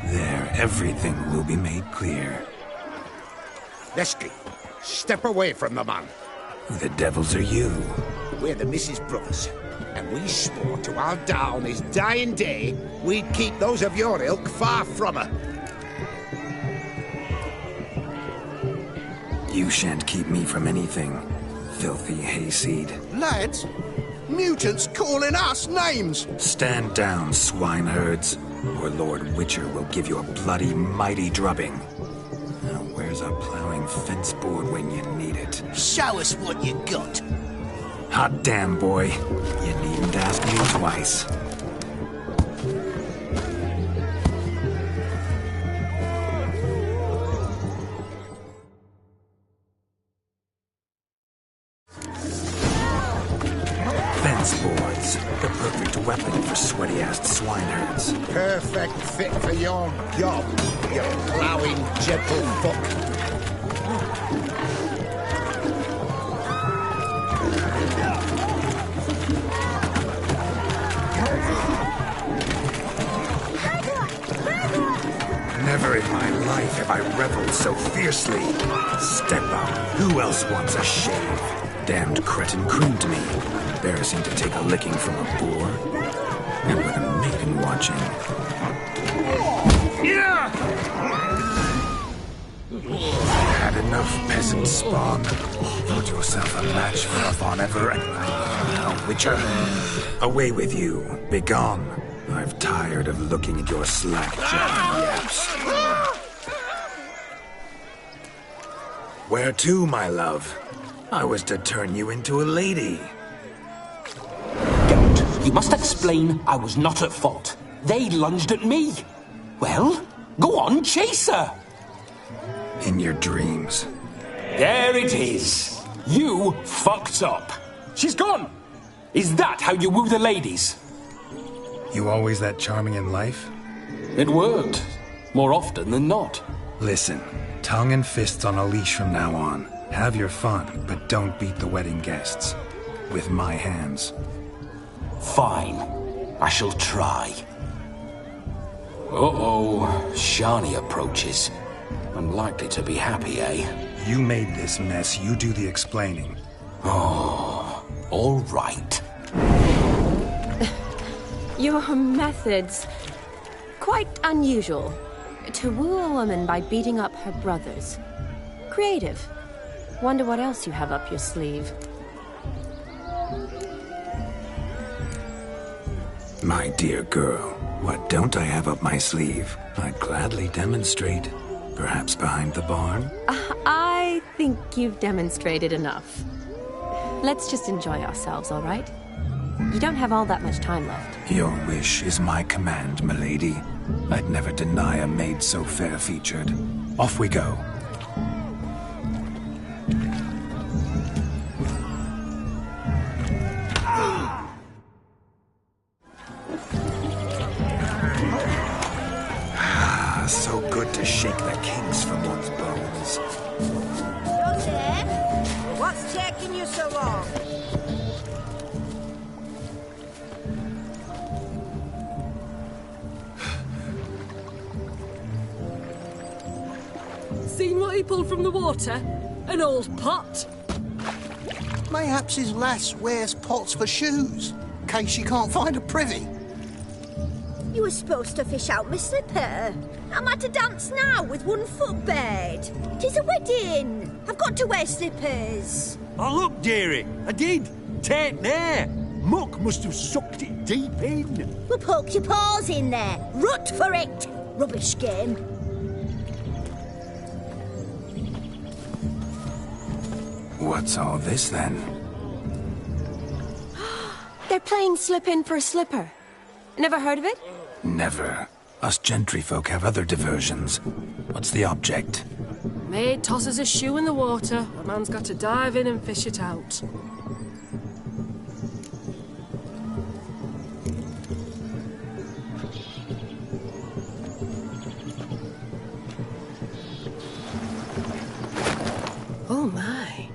[SPEAKER 3] There, everything will be made clear.
[SPEAKER 18] Lesky, step away from the man.
[SPEAKER 3] Who the devils are you?
[SPEAKER 18] We're the Mrs. Brothers, and we swore to our da on his dying day we'd keep those of your ilk far from her.
[SPEAKER 3] You shan't keep me from anything, filthy hayseed.
[SPEAKER 5] Lads, mutants calling us names!
[SPEAKER 3] Stand down, swineherds, or Lord Witcher will give you a bloody mighty drubbing. Now, where's a plowing fence board when you need it?
[SPEAKER 5] Show us what you got.
[SPEAKER 3] Hot damn, boy. You needn't ask me twice. Fence boards. The perfect weapon for sweaty-assed swineherds.
[SPEAKER 18] Perfect fit for your job, you ploughing gentlefolk.
[SPEAKER 3] Never in my life have I reveled so fiercely. Step up. Who else wants a shave? Damned cretin crooned me. Embarrassing to take a licking from a boor. And with a maiden watching. Had enough, peasant spawn. Thought yourself a match for a Von Everett. Witcher. Away with you. Begone. I've tired of looking at your slack-jawed yaps. Where to, my love? I was to turn you into a lady.
[SPEAKER 2] You must explain I was not at fault. They lunged at me. Well, go on, chase her.
[SPEAKER 3] In your dreams.
[SPEAKER 2] There it is. You fucked up. She's gone. Is that how you woo the ladies?
[SPEAKER 3] You always that charming in life?
[SPEAKER 2] It worked. More often than not.
[SPEAKER 3] Listen, tongue and fists on a leash from now on. Have your fun, but don't beat the wedding guests. With my hands.
[SPEAKER 2] Fine. I shall try. Uh-oh. Shani approaches. Unlikely to be happy, eh?
[SPEAKER 3] You made this mess. You do the explaining.
[SPEAKER 2] Oh, all right.
[SPEAKER 8] Your methods... quite unusual. To woo a woman by beating up her brothers. Creative. Wonder what else you have up your sleeve.
[SPEAKER 3] My dear girl, what don't I have up my sleeve? I'd gladly demonstrate. Perhaps behind the barn?
[SPEAKER 8] I think you've demonstrated enough. Let's just enjoy ourselves, all right? You don't have all that much time left.
[SPEAKER 3] Your wish is my command, milady. I'd never deny a maid so fair-featured. Off we go. So good to shake the kinks from one's bones.
[SPEAKER 19] Joseph, what's taking you so long?
[SPEAKER 13] Seen what he pulled from the water? An old pot?
[SPEAKER 5] Mayhaps his lass wears pots for shoes, in case she can't find a privy.
[SPEAKER 15] You were supposed to fish out my slipper. I'm at a dance now with one foot bared. 'Tis a wedding. I've got to wear slippers.
[SPEAKER 16] Oh, look, dearie. I did. Tain't there. Muck must have sucked it deep in.
[SPEAKER 15] Well, poke your paws in there. Rut for it. Rubbish game.
[SPEAKER 3] What's all this, then?
[SPEAKER 8] They're playing slip-in for a slipper. Never heard of it?
[SPEAKER 3] Never. Us gentry folk have other diversions. What's the object?
[SPEAKER 13] maid tosses a shoe in the water, a man's got to dive in and fish it out. Oh my.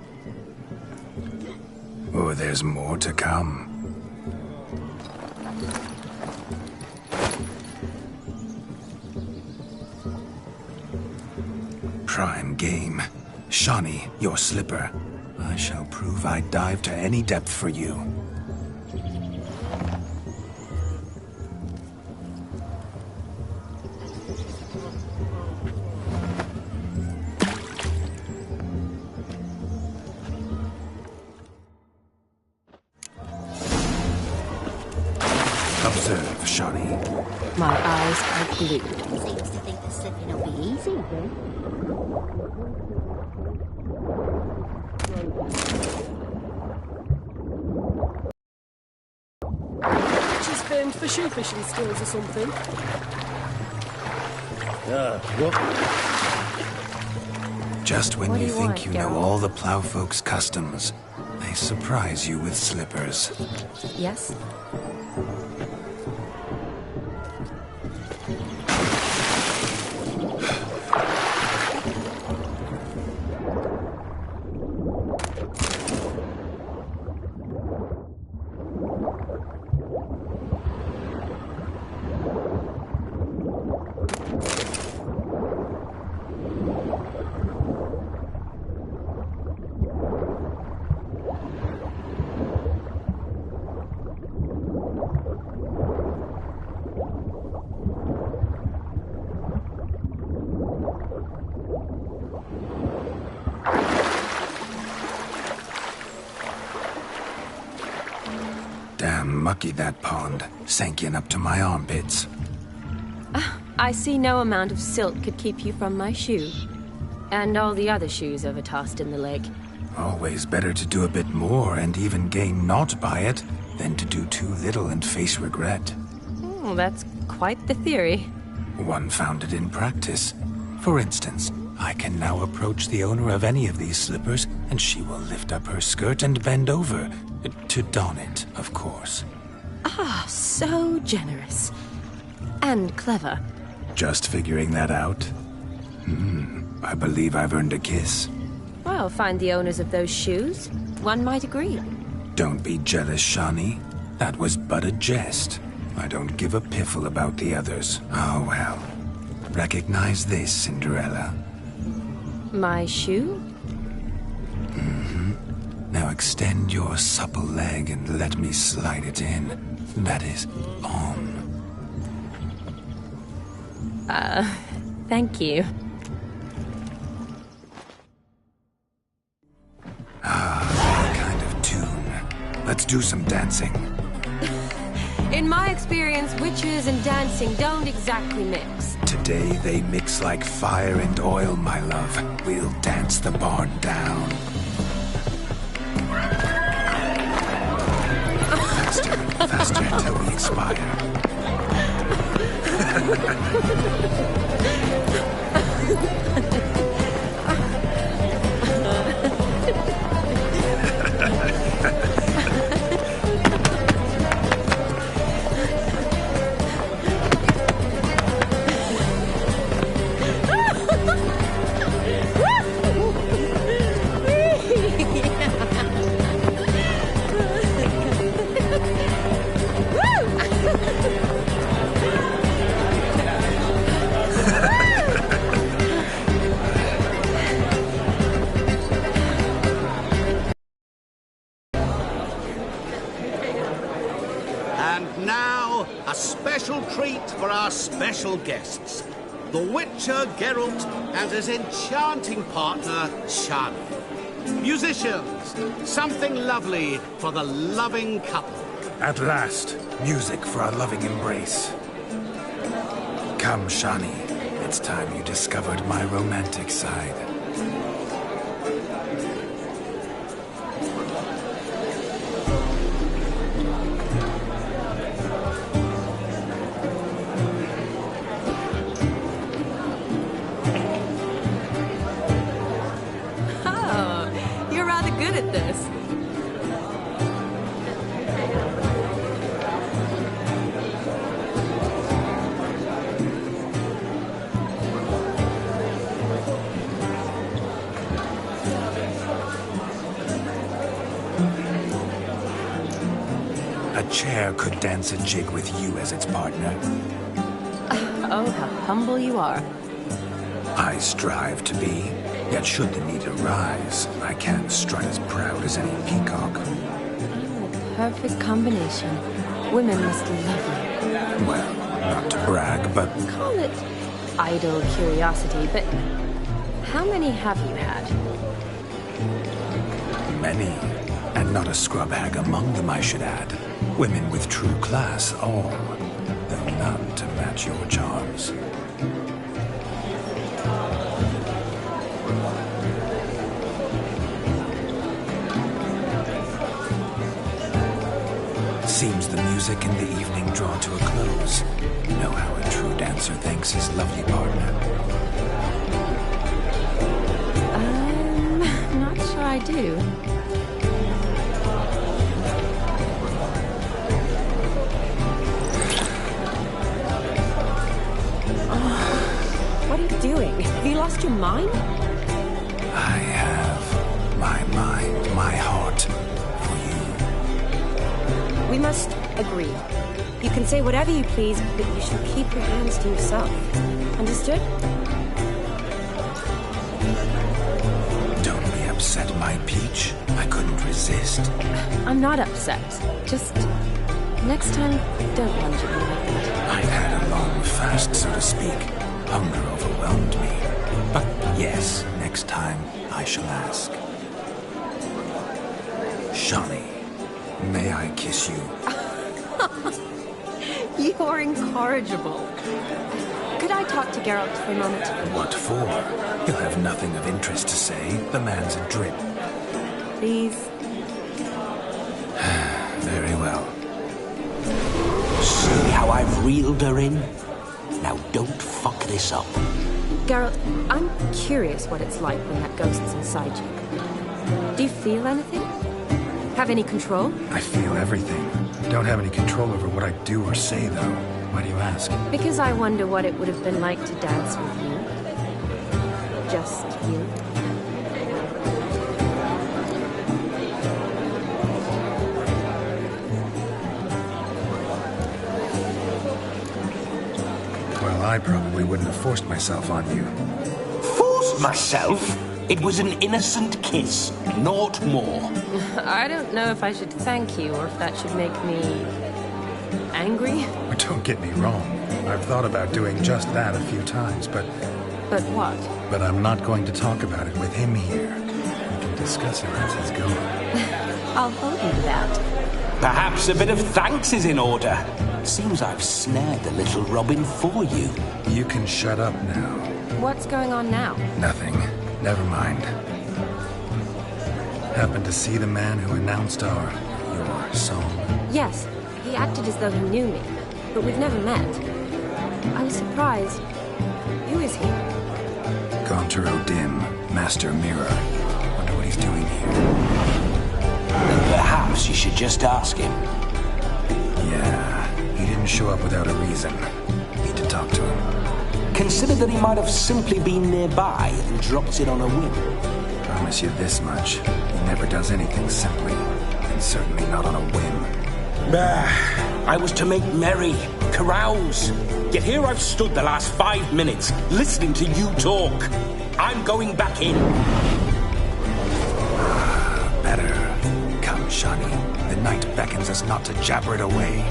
[SPEAKER 3] Oh, there's more to come. Prime game. Shawnee, your slipper. I shall prove I'd dive to any depth for you. Observe, Shawnee.
[SPEAKER 8] My eyes are glued.
[SPEAKER 15] Seems to think the slipping will be easy, then.
[SPEAKER 13] She's famed for shoe fishing skills or something.
[SPEAKER 16] What?
[SPEAKER 3] Just when
[SPEAKER 8] What do
[SPEAKER 3] you
[SPEAKER 8] you
[SPEAKER 3] think
[SPEAKER 8] want,
[SPEAKER 3] you know
[SPEAKER 8] Geralt?
[SPEAKER 3] all the plowfolk's customs, they surprise you with slippers.
[SPEAKER 8] Yes?
[SPEAKER 3] Damn mucky that pond, sank in up to my armpits.
[SPEAKER 8] I see no amount of silt could keep you from my shoe. And all the other shoes ever tossed in the lake.
[SPEAKER 3] Always better to do a bit more and even gain naught by it than to do too little and face regret.
[SPEAKER 8] Oh, that's quite the theory.
[SPEAKER 3] One founded in practice. For instance, I can now approach the owner of any of these slippers, and she will lift up her skirt and bend over. To don it, of course.
[SPEAKER 8] Ah, so generous. And clever.
[SPEAKER 3] Just figuring that out? I believe I've earned a kiss.
[SPEAKER 8] Well, find the owners of those shoes. One might agree.
[SPEAKER 3] Don't be jealous, Shawnee. That was but a jest. I don't give a piffle about the others. Oh well. Recognize this, Cinderella.
[SPEAKER 8] My shoe?
[SPEAKER 3] Now extend your supple leg and let me slide it in. That is, on.
[SPEAKER 8] Thank you.
[SPEAKER 3] That kind of tune. Let's do some dancing.
[SPEAKER 8] In my experience, witches and dancing don't exactly mix.
[SPEAKER 3] Today they mix like fire and oil, my love. We'll dance the barn down. Faster, faster till we expire.
[SPEAKER 18] And now, a special treat for our special guests. The Witcher Geralt and his enchanting partner, Shani. Musicians, something lovely for the loving couple.
[SPEAKER 3] At last, music for our loving embrace. Come, Shani. It's time you discovered my romantic side. chair could dance a jig with you as its partner.
[SPEAKER 17] Oh, how humble you are.
[SPEAKER 3] I strive to be, yet should the need arise, I can't strut as proud as any peacock.
[SPEAKER 8] Perfect combination. Women must love you.
[SPEAKER 3] Well, not to brag, but...
[SPEAKER 8] Call it idle curiosity, but how many have you had?
[SPEAKER 3] Many. And not a scrub hag among them, I should add. Women with true class, all. Though none to match your charms. Seems the music in the evening drawn to a close. Know how a true dancer thanks his lovely partner.
[SPEAKER 8] Not sure I do. What are you doing? Have you lost your mind?
[SPEAKER 3] I have my mind, my heart for you.
[SPEAKER 8] We must agree. You can say whatever you please, but you should keep your hands to yourself. Understood?
[SPEAKER 3] Don't be upset, my peach. I couldn't resist.
[SPEAKER 8] I'm not upset. Just next time, don't lunge at me like that.
[SPEAKER 3] I've had a long fast, so to speak. Hunger overwhelmed me. But yes, next time I shall ask. Shawnee, may I kiss you?
[SPEAKER 8] You're incorrigible. Could I talk to Geralt for a moment?
[SPEAKER 3] What for? He'll have nothing of interest to say. The man's a drip.
[SPEAKER 8] Please.
[SPEAKER 3] Very well.
[SPEAKER 2] See how I've reeled her in? Now don't fuck this up.
[SPEAKER 8] Geralt, I'm curious what it's like when that ghost's inside you. Do you feel anything? Have any control?
[SPEAKER 3] I feel everything. Don't have any control over what I do or say, though. Why do you ask?
[SPEAKER 8] Because I wonder what it would have been like to dance with you. Just you.
[SPEAKER 3] Well, I probably wouldn't have forced myself on you.
[SPEAKER 2] Forced myself? It was an innocent kiss, naught more.
[SPEAKER 8] I don't know if I should thank you or if that should make me angry.
[SPEAKER 3] Don't get me wrong. I've thought about doing just that a few times, but...
[SPEAKER 8] But what?
[SPEAKER 3] But I'm not going to talk about it with him here. We can discuss it as he's going.
[SPEAKER 8] I'll hold you to that.
[SPEAKER 2] Perhaps a bit of thanks is in order. Seems I've snared the little Robin for you.
[SPEAKER 3] You can shut up now.
[SPEAKER 8] What's going on now?
[SPEAKER 3] Nothing. Never mind. Happened to see the man who announced your song?
[SPEAKER 8] Yes, he acted as though he knew me, but we've never met. I was surprised. Who is he?
[SPEAKER 3] Gaunter O'Dim, Master Mirror. Wonder what he's doing here.
[SPEAKER 2] Perhaps you should just ask him.
[SPEAKER 3] Yeah, he didn't show up without a reason. Need to talk to him.
[SPEAKER 2] Consider that he might have simply been nearby and dropped it on a whim.
[SPEAKER 3] Promise you this much. He never does anything simply, and certainly not on a whim.
[SPEAKER 2] I was to make merry, carouse. Yet here I've stood the last 5 minutes, listening to you talk. I'm going back in.
[SPEAKER 3] Better. Come, Shawnee. The night beckons us not to jabber it away.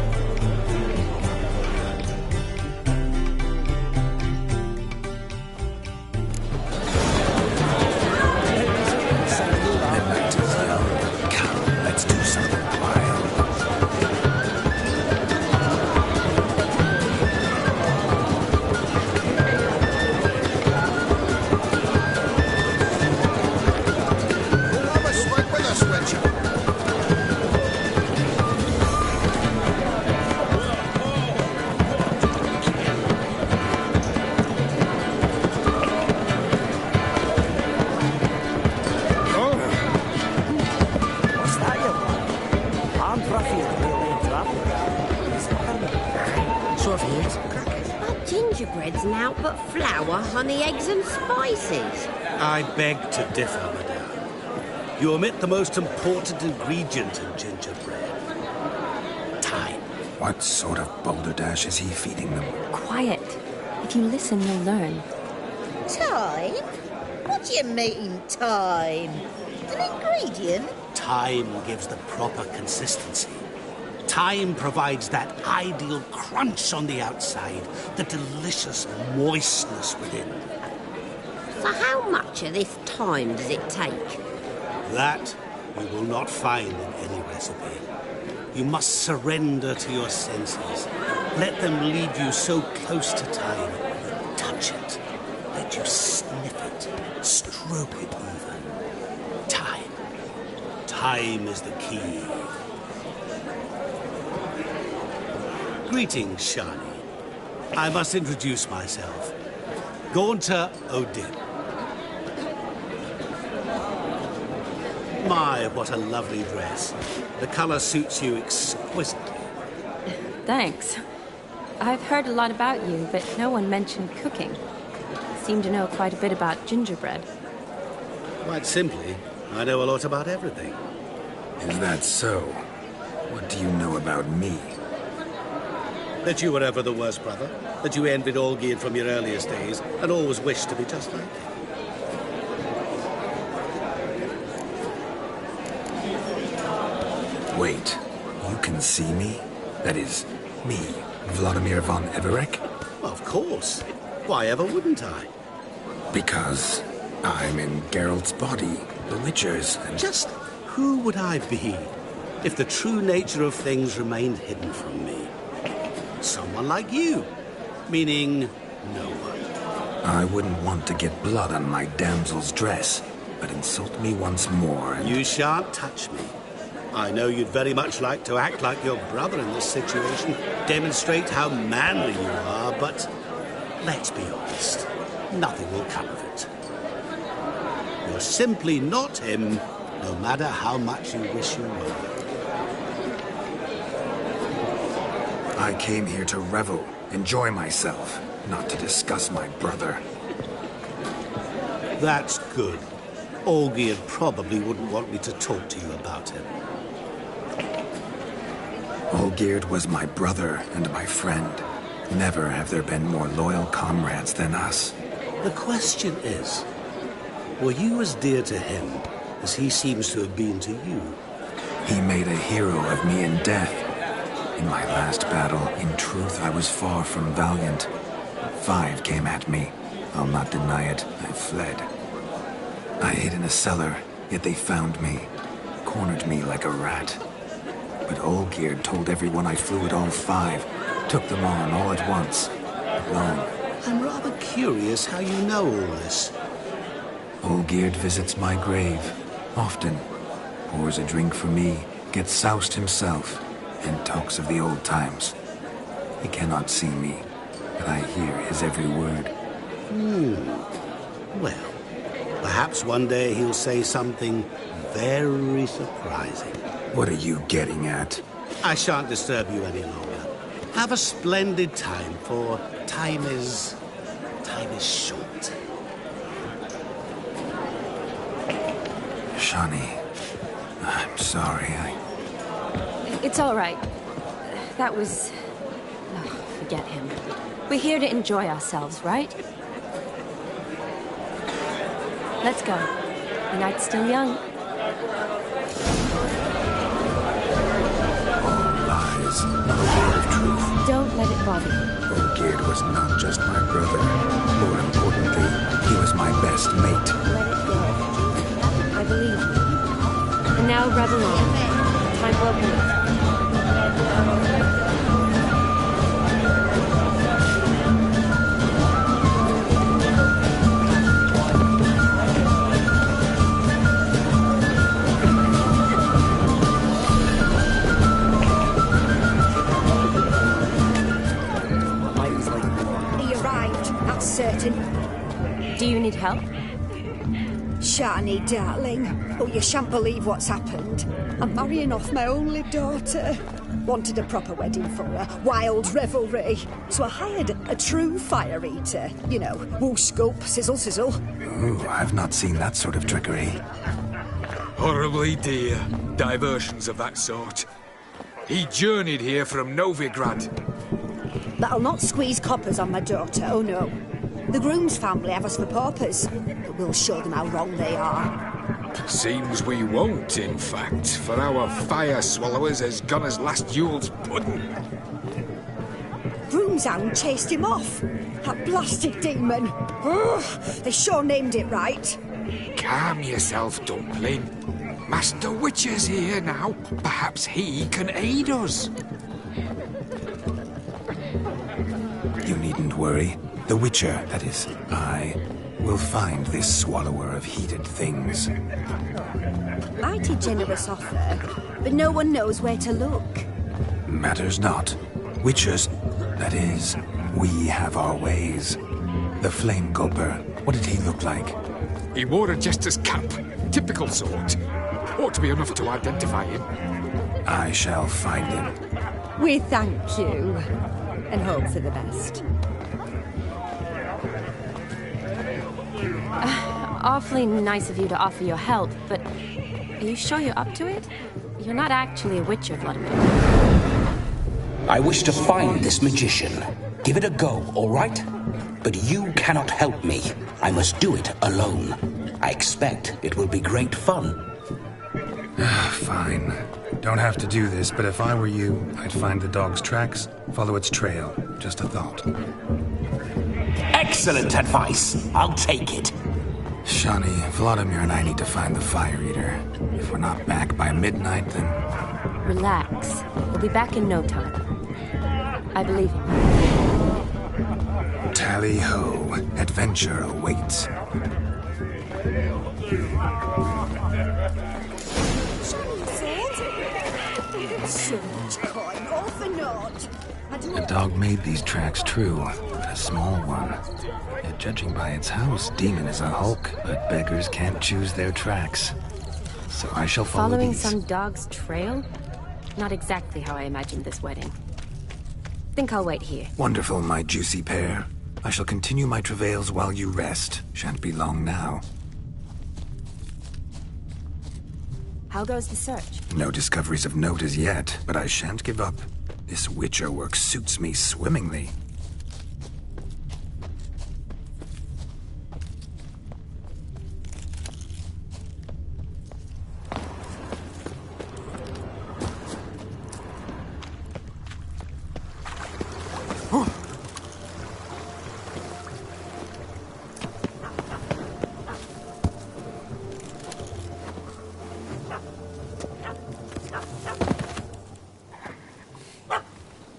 [SPEAKER 12] Gingerbread's now but flour, honey, eggs and spices.
[SPEAKER 18] I beg to differ, madame. You omit the most important ingredient in gingerbread. Time.
[SPEAKER 3] What sort of balderdash is he feeding them?
[SPEAKER 8] Quiet. If you listen, you'll learn.
[SPEAKER 19] Time? What do you mean, time? An ingredient?
[SPEAKER 18] Time gives the proper consistency. Time provides that ideal crunch on the outside, the delicious moistness within.
[SPEAKER 12] So how much of this time does it take?
[SPEAKER 18] That you will not find in any recipe. You must surrender to your senses. Let them lead you so close to time. Touch it. Let you sniff it. Stroke it even. Time. Time is the key. Greetings, Shani. I must introduce myself. Gaunter O'Dim. My, what a lovely dress. The colour suits you exquisitely.
[SPEAKER 8] Thanks. I've heard a lot about you, but no one mentioned cooking. You seem to know quite a bit about gingerbread.
[SPEAKER 18] Quite simply, I know a lot about everything.
[SPEAKER 3] Is that so? What do you know about me?
[SPEAKER 18] That you were ever the worst brother. That you envied Olgierd from your earliest days and always wished to be just like him.
[SPEAKER 3] Wait, you can see me? That is, me, Vladimir von Everec?
[SPEAKER 18] Of course. Why ever wouldn't I?
[SPEAKER 3] Because I'm in Geralt's body, the Witcher's, and...
[SPEAKER 18] Just who would I be if the true nature of things remained hidden from me? Someone like you. Meaning, no one.
[SPEAKER 3] I wouldn't want to get blood on my damsel's dress, but insult me once more and...
[SPEAKER 18] You shan't touch me. I know you'd very much like to act like your brother in this situation, demonstrate how manly you are, but let's be honest, nothing will come of it. You're simply not him, no matter how much you wish you were.
[SPEAKER 3] I came here to revel, enjoy myself, not to discuss my brother.
[SPEAKER 18] That's good. Olgierd probably wouldn't want me to talk to you about him.
[SPEAKER 3] Olgierd was my brother and my friend. Never have there been more loyal comrades than us.
[SPEAKER 18] The question is, were you as dear to him as he seems to have been to you?
[SPEAKER 3] He made a hero of me in death. In my last battle, in truth, I was far from valiant. 5 came at me. I'll not deny it, I fled. I hid in a cellar, yet they found me. Cornered me like a rat. But Olgierd told everyone I flew at all 5. Took them on all at once. Alone.
[SPEAKER 18] I'm rather curious how you know all this.
[SPEAKER 3] Olgierd visits my grave. Often. Pours a drink for me. Gets soused himself. And talks of the old times. He cannot see me. But I hear his every word.
[SPEAKER 18] Well, perhaps one day he'll say something very surprising.
[SPEAKER 3] What are you getting at?
[SPEAKER 18] I shan't disturb you any longer. Have a splendid time, for time is short.
[SPEAKER 3] Shani, I'm sorry,
[SPEAKER 8] It's all right. That was... Oh, forget him. We're here to enjoy ourselves, right? Let's go. The night's still young.
[SPEAKER 3] Lies, not a word of truth.
[SPEAKER 8] Don't let it bother you.
[SPEAKER 3] Olgierd was not just my brother. More importantly, he was my best mate.
[SPEAKER 8] Let it go. I believe you. And now revel on. Time will open up. Do you need help?
[SPEAKER 19] Shani, darling. Oh, you shan't believe what's happened. I'm marrying off my only daughter. Wanted a proper wedding for her. Wild revelry. So I hired a true fire eater. You know, woo scope, sizzle sizzle.
[SPEAKER 3] Ooh, I've not seen that sort of trickery.
[SPEAKER 20] Horribly dear. Diversions of that sort.
[SPEAKER 1] He journeyed here from Novigrad.
[SPEAKER 19] That'll not squeeze coppers on my daughter, oh no. The groom's family have us for paupers, but we'll show them how wrong they are.
[SPEAKER 1] Seems we won't, in fact, for our fire swallowers has gone as last Yule's pudding.
[SPEAKER 19] Groom's hound chased him off. That blasted demon. Ugh, they sure named it right.
[SPEAKER 1] Calm yourself, Dumpling. Master Witcher's here now. Perhaps he can aid us.
[SPEAKER 3] You needn't worry. The Witcher, that is, I, will find this swallower of heated things.
[SPEAKER 15] Mighty generous offer, but no one knows where to look.
[SPEAKER 3] Matters not. Witchers, that is, we have our ways. The Flame Gulper, what did he look like?
[SPEAKER 1] He wore a jester's cap. Typical sort. Ought to be enough to identify him.
[SPEAKER 3] I shall find him.
[SPEAKER 19] We thank you, and hope for the best.
[SPEAKER 8] Awfully nice of you to offer your help, but are you sure you're up to it? You're not actually a Witcher, Vladimir.
[SPEAKER 2] I wish to find this magician. Give it a go, all right? But you cannot help me. I must do it alone. I expect it will be great fun.
[SPEAKER 3] Fine. Don't have to do this, but if I were you, I'd find the dog's tracks, follow its trail. Just a thought.
[SPEAKER 2] Excellent advice. I'll take it.
[SPEAKER 3] Shani, Vladimir and I need to find the Fire Eater. If we're not back by midnight, then...
[SPEAKER 8] Relax. We'll be back in no time. I believe you.
[SPEAKER 3] Tally-ho. Adventure awaits.
[SPEAKER 19] So much coin, all for naught.
[SPEAKER 3] The dog made these tracks true, but a small one. Yet judging by its house, Demon is a hulk, but beggars can't choose their tracks. So I shall follow
[SPEAKER 8] Following
[SPEAKER 3] these.
[SPEAKER 8] some dog's trail? Not exactly how I imagined this wedding. Think I'll wait here.
[SPEAKER 3] Wonderful, my juicy pair. I shall continue my travails while you rest. Shan't be long now.
[SPEAKER 8] How goes the search?
[SPEAKER 3] No discoveries of note as yet, but I shan't give up. This Witcher work suits me swimmingly.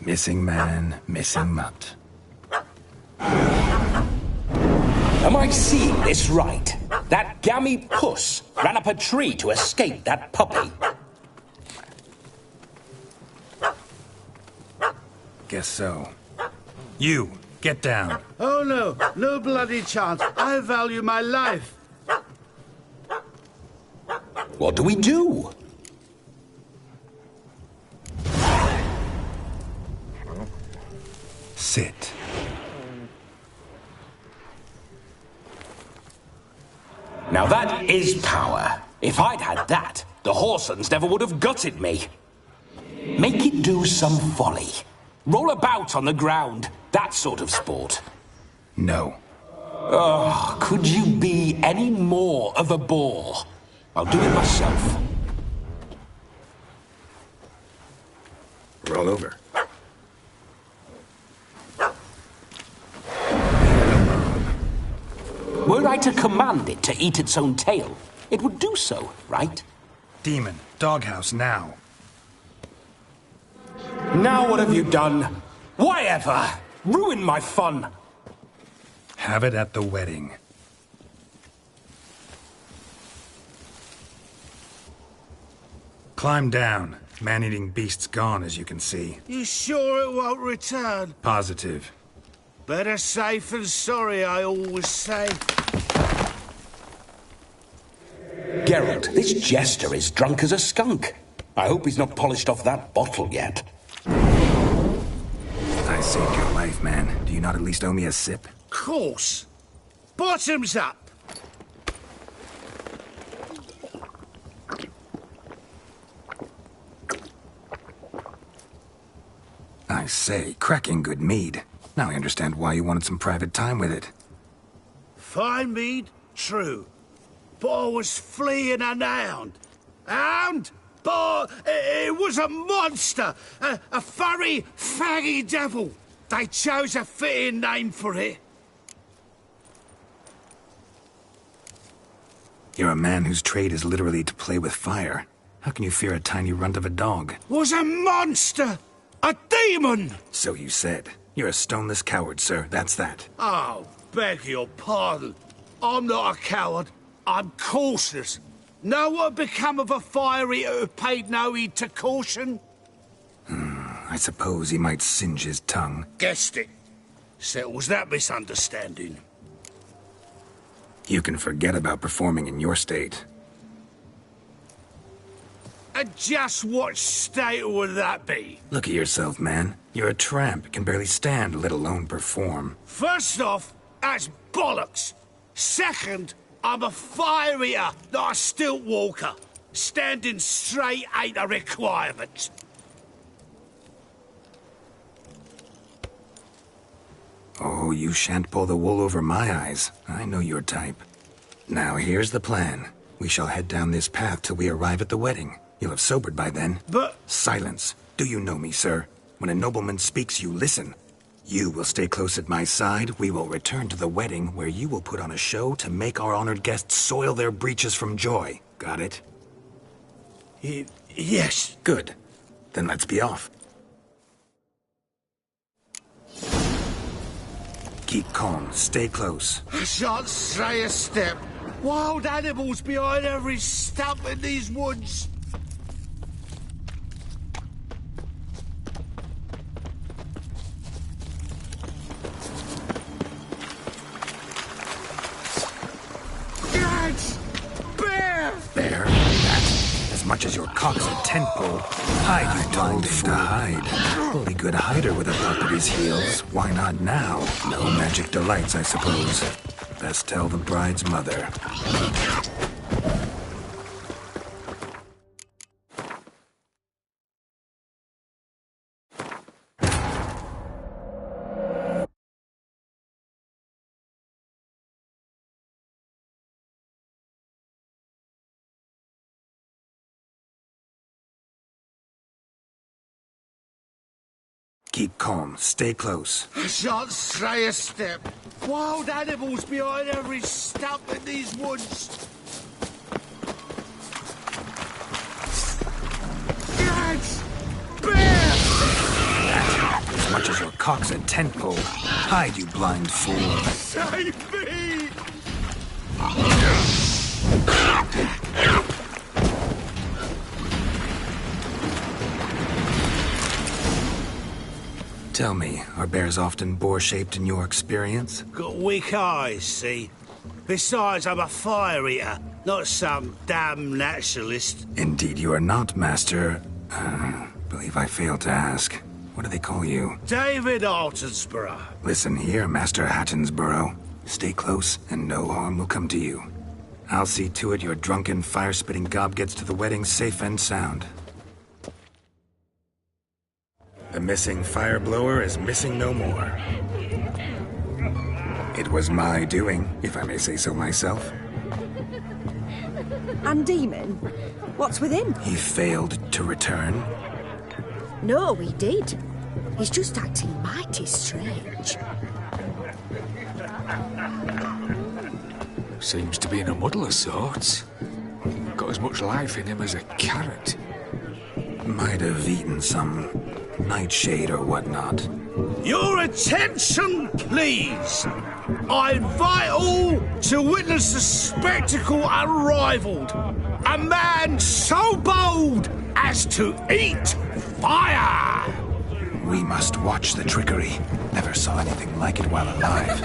[SPEAKER 3] Missing man, missing mutt.
[SPEAKER 2] Am I seeing this right? That gammy puss ran up a tree to escape that puppy.
[SPEAKER 3] Guess so. You, get down.
[SPEAKER 18] Oh no, no bloody chance. I value my life.
[SPEAKER 2] What do we do?
[SPEAKER 3] Sit.
[SPEAKER 2] Now that is power. If I'd had that, the Horsons never would have gutted me. Make it do some folly. Roll about on the ground. That sort of sport.
[SPEAKER 3] No.
[SPEAKER 2] Oh, could you be any more of a bore? I'll do it myself.
[SPEAKER 3] Roll over.
[SPEAKER 2] Were I to command it to eat its own tail, it would do so, right?
[SPEAKER 3] Demon, doghouse now.
[SPEAKER 2] Now what have you done? Why ever? Ruin my fun.
[SPEAKER 3] Have it at the wedding. Climb down. Man-eating beast's gone, as you can see.
[SPEAKER 18] You sure it won't return?
[SPEAKER 3] Positive.
[SPEAKER 18] Better safe than sorry, I always say.
[SPEAKER 2] Geralt, this jester is drunk as a skunk. I hope he's not polished off that bottle yet.
[SPEAKER 3] I saved your life, man. Do you not at least owe me a sip?
[SPEAKER 18] Course. Bottoms up.
[SPEAKER 3] I say, cracking good mead. Now I understand why you wanted some private time with it.
[SPEAKER 18] Fine mead, true. But I was fleeing an hound. Hound? But it was a monster. A furry, faggy devil. They chose a fitting name for it.
[SPEAKER 3] You're a man whose trade is literally to play with fire. How can you fear a tiny runt of a dog?
[SPEAKER 18] Was a monster! A demon!
[SPEAKER 3] So you said. You're a stoneless coward, sir. That's that.
[SPEAKER 18] Oh, beg your pardon. I'm not a coward. I'm cautious. Know what become of a fire eater who paid no heed to caution?
[SPEAKER 3] I suppose he might singe his tongue.
[SPEAKER 18] Guessed it. Settles that misunderstanding.
[SPEAKER 3] You can forget about performing in your state.
[SPEAKER 18] And just what state would that be?
[SPEAKER 3] Look at yourself, man. You're a tramp, can barely stand, let alone perform.
[SPEAKER 18] First off, that's bollocks. Second, I'm a fire eater, not a stilt walker. Standing straight ain't a requirement.
[SPEAKER 3] Oh, you shan't pull the wool over my eyes. I know your type. Now, here's the plan. We shall head down this path till we arrive at the wedding. You'll have sobered by then.
[SPEAKER 18] But...
[SPEAKER 3] Silence. Do you know me, sir? When a nobleman speaks, you listen. You will stay close at my side. We will return to the wedding, where you will put on a show to make our honored guests soil their breeches from joy. Got it?
[SPEAKER 18] Yes.
[SPEAKER 3] Good. Then let's be off. Keep calm. Stay close.
[SPEAKER 18] I shan't stray a step. Wild animals behind every stump in these woods.
[SPEAKER 3] Bear, that, as much as your cock's a tent pole. Hide, you blind fool. Hide. Fully good hider with a pup at his heels. Why not now? No magic delights, I suppose. Best tell the bride's mother. Keep calm. Stay close.
[SPEAKER 18] I shan't stray a step. Wild animals behind every stump in these woods. Yes! Bear!
[SPEAKER 3] As much as your cock's a tent pole. Hide, you blind fool.
[SPEAKER 18] Save me!
[SPEAKER 3] Tell me, are bears often boar-shaped in your experience?
[SPEAKER 18] Got weak eyes, see? Besides, I'm a fire eater, not some damn naturalist.
[SPEAKER 3] Indeed you are not, Master. Believe I failed to ask. What do they call you?
[SPEAKER 18] David Altonsborough.
[SPEAKER 3] Listen here, Master Hattonsborough. Stay close, and no harm will come to you. I'll see to it your drunken, fire-spitting gob gets to the wedding safe and sound. The missing fire blower is missing no more. It was my doing, if I may say so myself.
[SPEAKER 19] And Demon? What's with him?
[SPEAKER 3] He failed to return.
[SPEAKER 15] No, he did. He's just acting mighty strange.
[SPEAKER 1] Seems to be in a muddle of sorts. Got as much life in him as a carrot.
[SPEAKER 3] Might have eaten some nightshade or whatnot.
[SPEAKER 18] Your attention, please! I invite all to witness a spectacle unrivaled. A man so bold as to eat fire!
[SPEAKER 3] We must watch the trickery. Never saw anything like it while alive.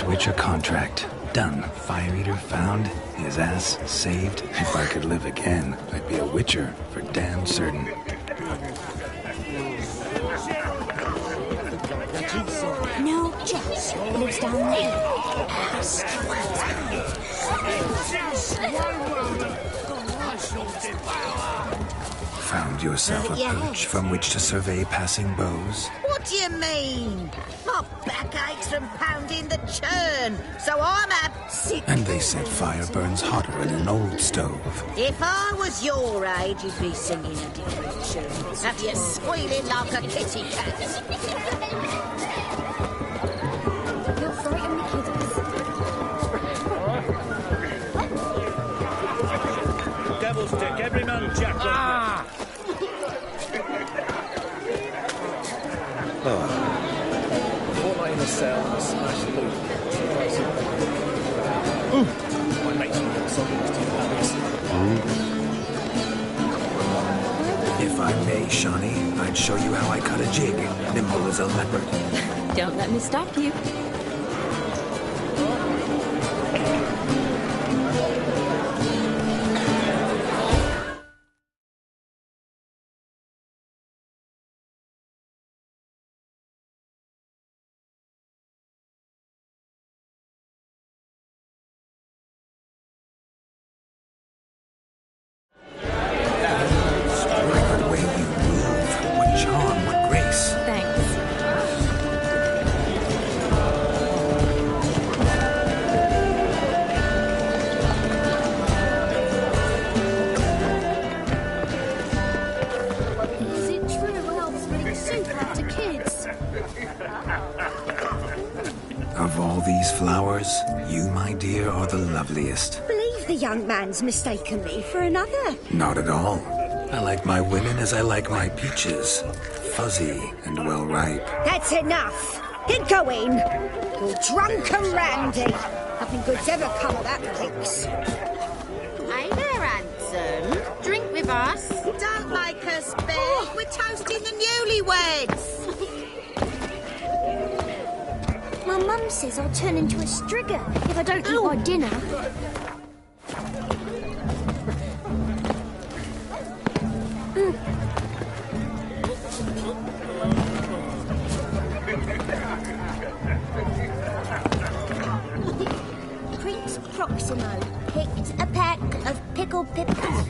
[SPEAKER 3] first Witcher contract. Done. Fire Eater found. His ass saved. If I could live again, I'd be a Witcher for damn certain.
[SPEAKER 15] No, Jess lives down there.
[SPEAKER 3] Found yourself a perch from which to survey passing bows?
[SPEAKER 20] What do you mean? My back aches from pounding the churn, so I'm sick.
[SPEAKER 3] And they said fire burns hotter in an old stove.
[SPEAKER 20] If I was your age, you'd be singing a different tune. Have you squealing like a kitty cat?
[SPEAKER 15] You'll frighten the kiddies.
[SPEAKER 21] Devil's dick, every man jack on
[SPEAKER 14] Fortnight in a cell, smash loot. My mates will get something to
[SPEAKER 3] If I may, Shawnee, I'd show you how I cut a jig, nimble as a leopard.
[SPEAKER 8] Don't let me stop you.
[SPEAKER 3] Of all these flowers, you, my dear, are the loveliest.
[SPEAKER 19] Believe the young man's mistaken me for another.
[SPEAKER 3] Not at all. I like my women as I like my peaches. Fuzzy and well ripe.
[SPEAKER 19] That's enough. Get going. You're drunk and randy. Nothing good's ever come of that fix.
[SPEAKER 20] Hey there, handsome. Drink with us. Don't make us beg. We're toasting the newlyweds.
[SPEAKER 15] My mum says I'll turn into a strigger if I don't eat my dinner. Prince Proximo picked a pack of pickled pippers.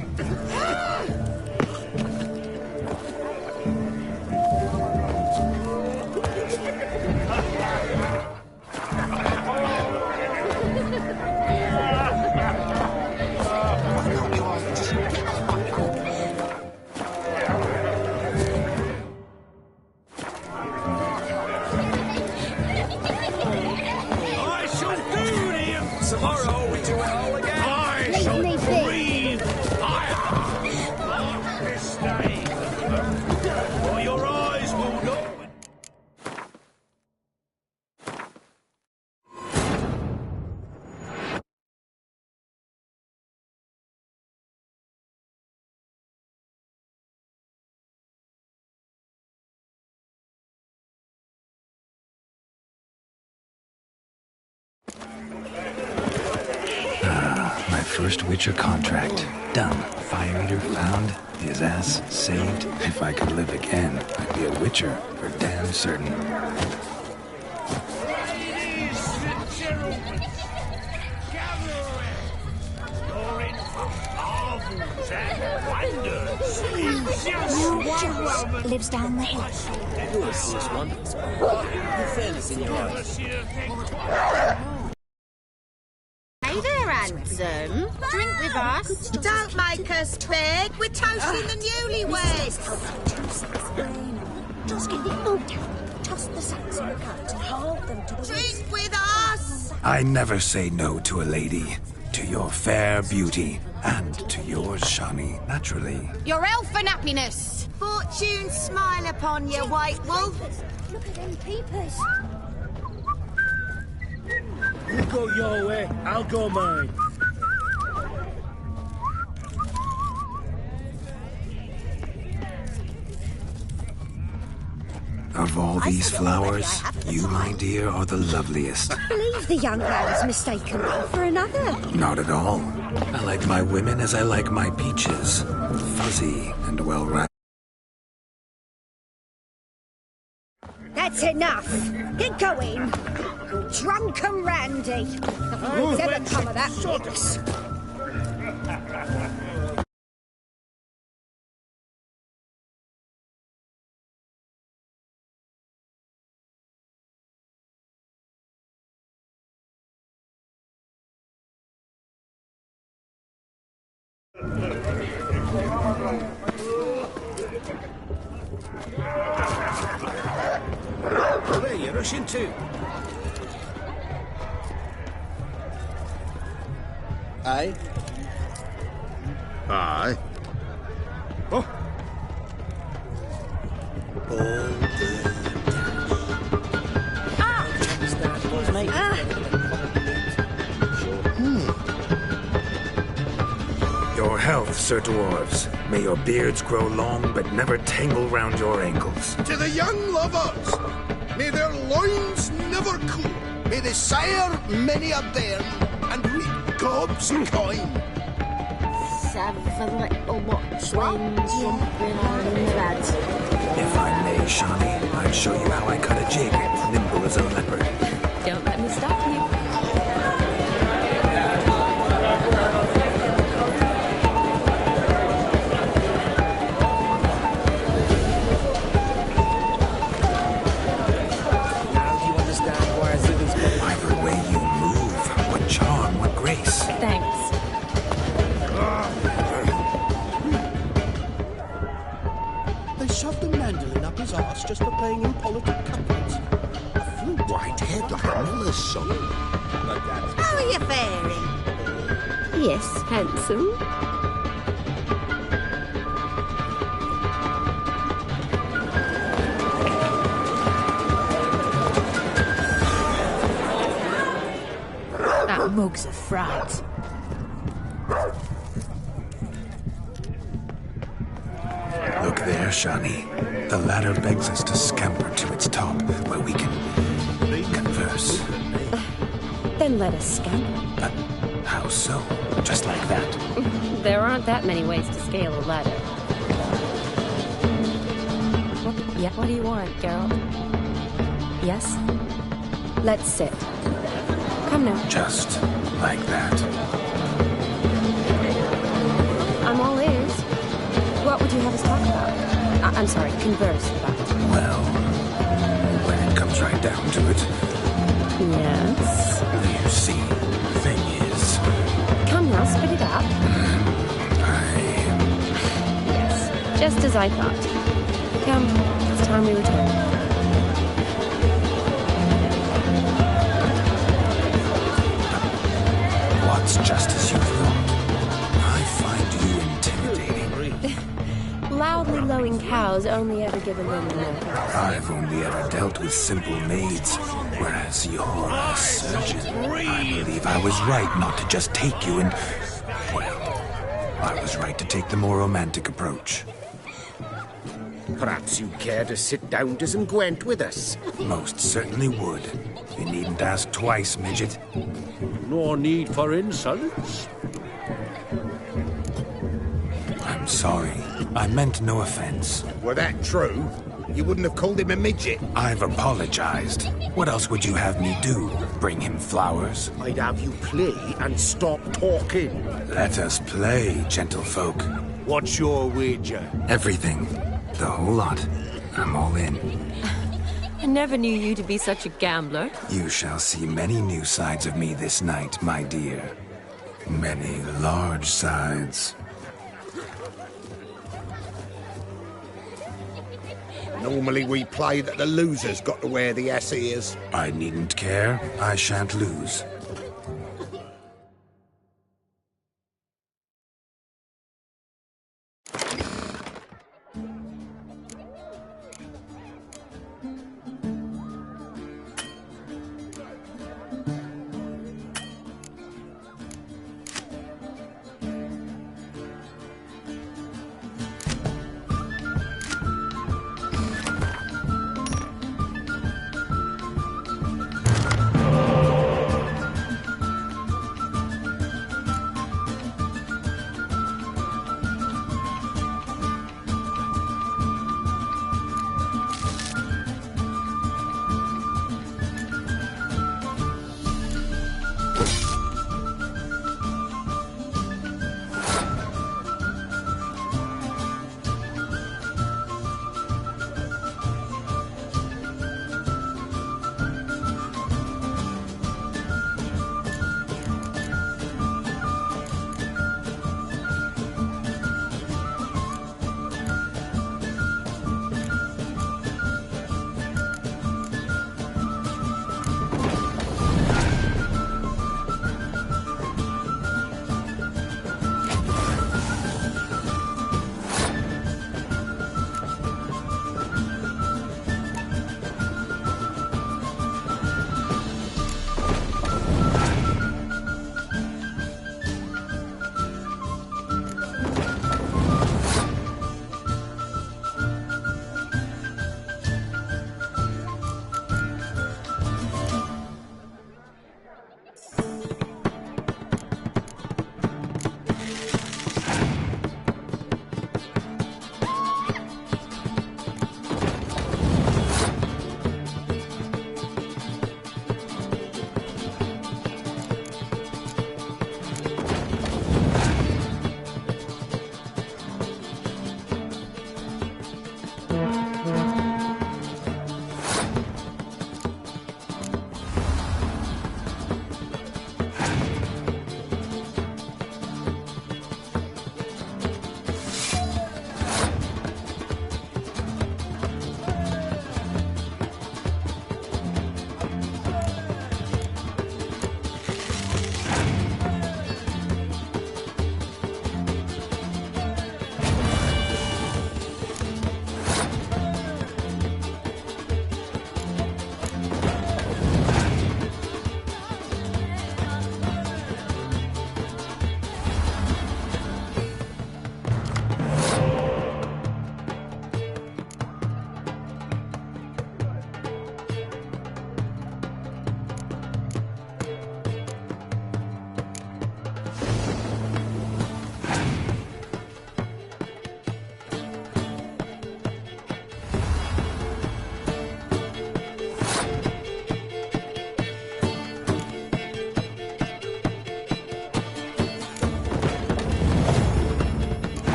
[SPEAKER 14] Tomorrow we do it all again.
[SPEAKER 15] I shall breathe
[SPEAKER 14] fire. This day, or your eyes will know.
[SPEAKER 3] My first Witcher contract. Done. Fire Eater found. His ass saved. If I could live again, I'd be a Witcher for damn certain.
[SPEAKER 11] Ladies and gentlemen, you're in for marvels and wonders.
[SPEAKER 15] Jess lives down the hill.
[SPEAKER 20] Hey there, handsome. Drink with us. Don't make us beg. We're toasting the newlyweds.
[SPEAKER 15] Just get it moved down. Toss the sacks in the cart and hold them to the
[SPEAKER 20] Drink with us.
[SPEAKER 3] I never say no to a lady. To your fair beauty. And to yours, Shawnee, naturally.
[SPEAKER 20] Your elfin happiness. Fortune smile upon you, white wolf.
[SPEAKER 15] Look at them peepers.
[SPEAKER 21] You go your way, I'll go mine.
[SPEAKER 3] Of all these flowers, you, my dear, are the loveliest.
[SPEAKER 19] I believe the young man's mistaken one for another.
[SPEAKER 3] Not at all. I like my women as I like my peaches. Fuzzy and well-wrapped.
[SPEAKER 19] That's enough. Get going. You're drunk and randy. Nothing's ever come of that mix.
[SPEAKER 6] Where are you rushing to? Aye?
[SPEAKER 5] Aye.
[SPEAKER 6] Oh.
[SPEAKER 3] Your health, Sir Dwarves. May your beards grow long, but never tangle round your ankles.
[SPEAKER 5] To the young lovers, may their loins never cool. May they sire many a bairn and reap gobs of coin.
[SPEAKER 20] 7 little watchlings jumping on the bed.
[SPEAKER 3] If I may, Shani, I'd show you how I cut a jig, nimble as a leopard.
[SPEAKER 8] Don't let me stop you.
[SPEAKER 5] Just for playing impolitic couplets. A flute. White-haired like a miller's son.
[SPEAKER 20] How are you faring?
[SPEAKER 12] Yes, handsome.
[SPEAKER 17] That mug's a fright.
[SPEAKER 3] Look there, Shani. The ladder begs us to scamper to its top, where we can converse.
[SPEAKER 8] Then let us scamper.
[SPEAKER 3] How so? Just like that?
[SPEAKER 8] There aren't that many ways to scale a ladder. What do you want, Geralt? Yes? Let's sit. Come now.
[SPEAKER 3] Just like that.
[SPEAKER 8] I'm all ears. What would you have us talk about? I'm sorry, converse about.
[SPEAKER 3] Well, when it comes right down to it.
[SPEAKER 8] Yes?
[SPEAKER 3] You see, the thing is...
[SPEAKER 8] Come now, spit it out. Yes, just as I thought. Come, it's time we return.
[SPEAKER 3] What's just as you thought? I find you intimidating.
[SPEAKER 8] Loudly lowing cows only ever give a little milk.
[SPEAKER 3] I've only ever dealt with simple maids, whereas you're a surgeon. I believe I was right not to just take you and... Well, I was right to take the more romantic approach.
[SPEAKER 18] Perhaps you'd care to sit down to some Gwent with us?
[SPEAKER 3] Most certainly would. You needn't ask twice, midget.
[SPEAKER 16] No need for insults.
[SPEAKER 3] I'm sorry. I meant no offense.
[SPEAKER 1] Were that true, you wouldn't have called him a midget.
[SPEAKER 3] I've apologized. What else would you have me do? Bring him flowers?
[SPEAKER 18] I'd have you play and stop talking.
[SPEAKER 3] Let us play, gentlefolk.
[SPEAKER 16] What's your wager?
[SPEAKER 3] Everything. The whole lot. I'm all in.
[SPEAKER 8] I never knew you to be such a gambler.
[SPEAKER 3] You shall see many new sides of me this night, my dear. Many large sides.
[SPEAKER 1] Normally we play that the loser's got to wear the ass ears.
[SPEAKER 3] I needn't care. I shan't lose.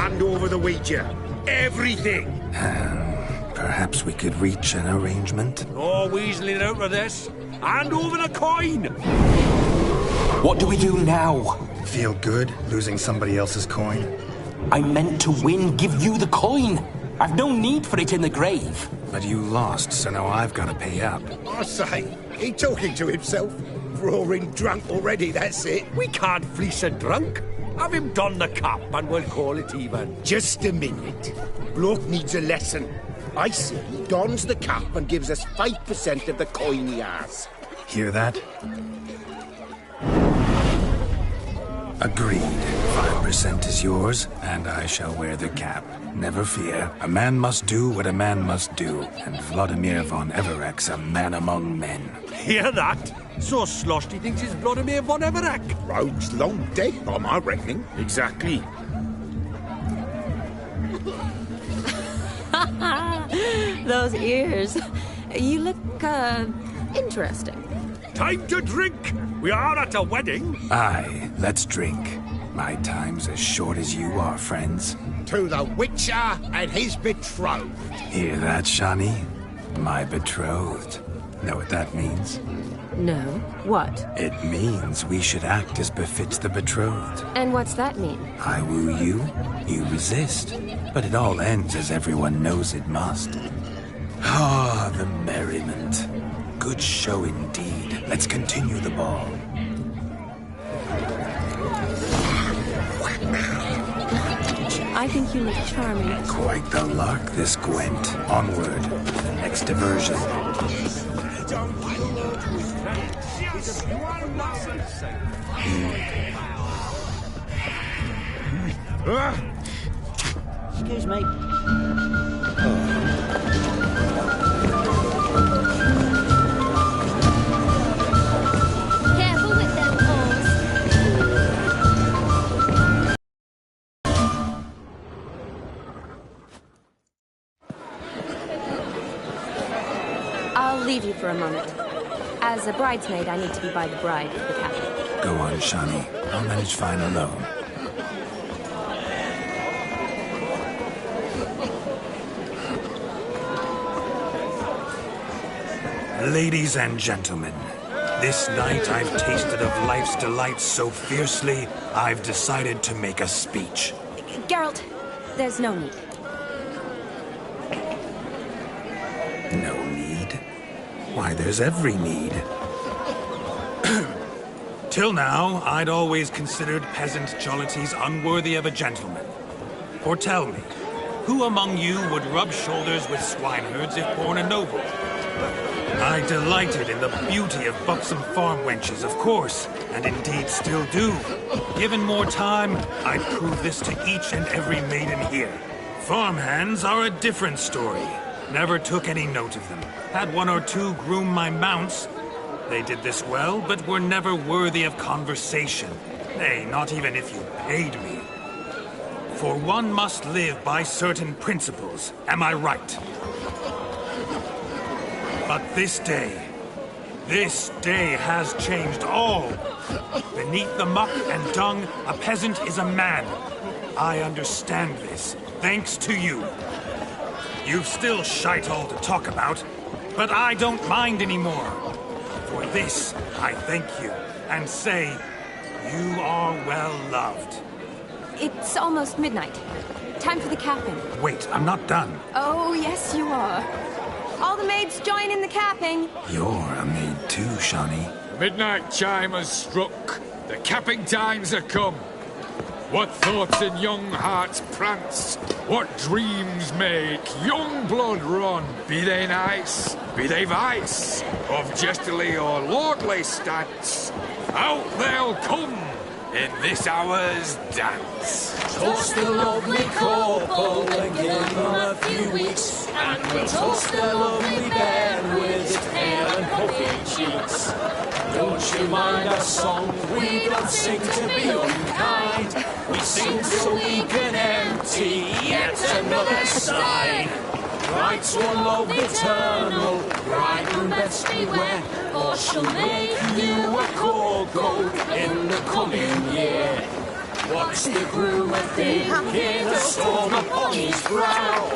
[SPEAKER 21] hand over the wager. Everything.
[SPEAKER 3] Perhaps we could reach an arrangement?
[SPEAKER 21] No weaseling out of this. Hand over the coin.
[SPEAKER 2] What do we do now?
[SPEAKER 3] Feel good losing somebody else's coin?
[SPEAKER 2] I meant to win, give you the coin. I've no need for it in the grave.
[SPEAKER 3] But you lost, so now I've got to pay up.
[SPEAKER 21] I say, he talking to himself. Roaring drunk already, that's it. We can't fleece a drunk. Have him don the cup and we'll call it even.
[SPEAKER 16] Just a minute. Bloke needs a lesson. I say he dons the cap and gives us 5% of the coin he has.
[SPEAKER 3] Hear that? Agreed. 5% is yours, and I shall wear the cap. Never fear. A man must do what a man must do, and Vladimir von Everek's a man among men.
[SPEAKER 21] Hear that? So sloshed he thinks he's Vladimir von Everek.
[SPEAKER 16] Rogue's long dead by my reckoning.
[SPEAKER 21] Exactly.
[SPEAKER 17] Those ears. You look, interesting.
[SPEAKER 21] Time to drink! We are at a wedding.
[SPEAKER 3] Aye, let's drink. My time's as short as you are, friends.
[SPEAKER 16] To the Witcher and his betrothed.
[SPEAKER 3] Hear that, Shani? My betrothed. Know what that means?
[SPEAKER 17] No. What?
[SPEAKER 3] It means we should act as befits the betrothed.
[SPEAKER 17] And what's that mean?
[SPEAKER 3] I woo you, you resist. But it all ends as everyone knows it must. Ah, the merriment. Good show indeed. Let's continue the ball.
[SPEAKER 17] I think you look charming.
[SPEAKER 3] Quite the lark, this Gwent. Onward to the next diversion.
[SPEAKER 4] Excuse me.
[SPEAKER 12] Careful with them paws.
[SPEAKER 8] I'll leave you for a moment. As a bridesmaid, I need to be by the bride for the captain.
[SPEAKER 3] Go on, Shani. I'll manage fine alone. Ladies and gentlemen, this night I've tasted of life's delights so fiercely, I've decided to make a speech.
[SPEAKER 8] Geralt, there's no need.
[SPEAKER 3] No need? Why, there's every need. Till now, I'd always considered peasant jollities unworthy of a gentleman. For tell me, who among you would rub shoulders with swineherds if born a noble? I delighted in the beauty of buxom farm wenches, of course, and indeed still do. Given more time, I'd prove this to each and every maiden here. Farmhands are a different story. Never took any note of them. Had one or two groom my mounts. They did this well, but were never worthy of conversation. Nay, not even if you paid me. For one must live by certain principles, am I right? But this day has changed all. Beneath the muck and dung, a peasant is a man. I understand this, thanks to you. You've still shite all to talk about, but I don't mind anymore. For this, I thank you, and say, you are well loved.
[SPEAKER 8] It's almost midnight. Time for the capping.
[SPEAKER 3] Wait, I'm not done.
[SPEAKER 8] Oh, yes, you are. All the maids join in the capping.
[SPEAKER 3] You're a maid too, Shani.
[SPEAKER 7] The midnight chime has struck. The capping times are come. What thoughts in young hearts prance? What dreams make young blood run? Be they nice, be they vice, of jestily or lordly stance, out they'll come in this hour's dance.
[SPEAKER 22] Toast the lovely couple and give them a few weeks, and we'll toast the lovely bed with its pale and puffy cheeks. Don't you mind our song? We don't sing to be unkind. We sing so we can empty yet another side. Writes one love eternal, bridegroom best beware, or she'll make you a cold goat in the coming year. What's the groomer thinking? A storm upon his brow.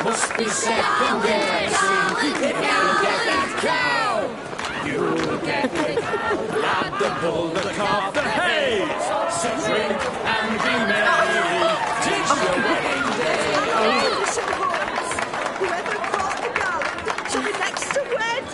[SPEAKER 22] Must be second guessing if you get that cow. You'll get the cow, lad, the bull, the calf, the haze. So drink and be merry. Tis your wedding day.
[SPEAKER 19] Whoever caught the garland shall be next to wed.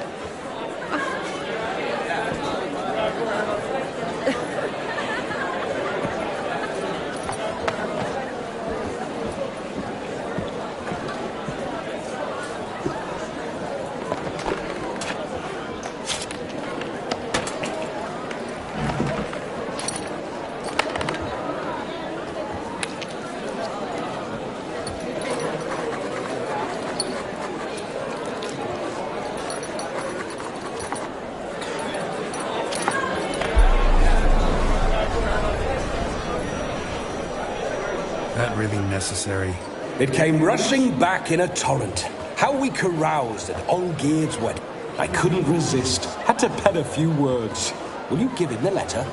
[SPEAKER 3] Really necessary?
[SPEAKER 2] It came rushing back in a torrent. How we caroused at Olgierd's wedding. I couldn't resist. Had to pen a few words. Will you give him the letter?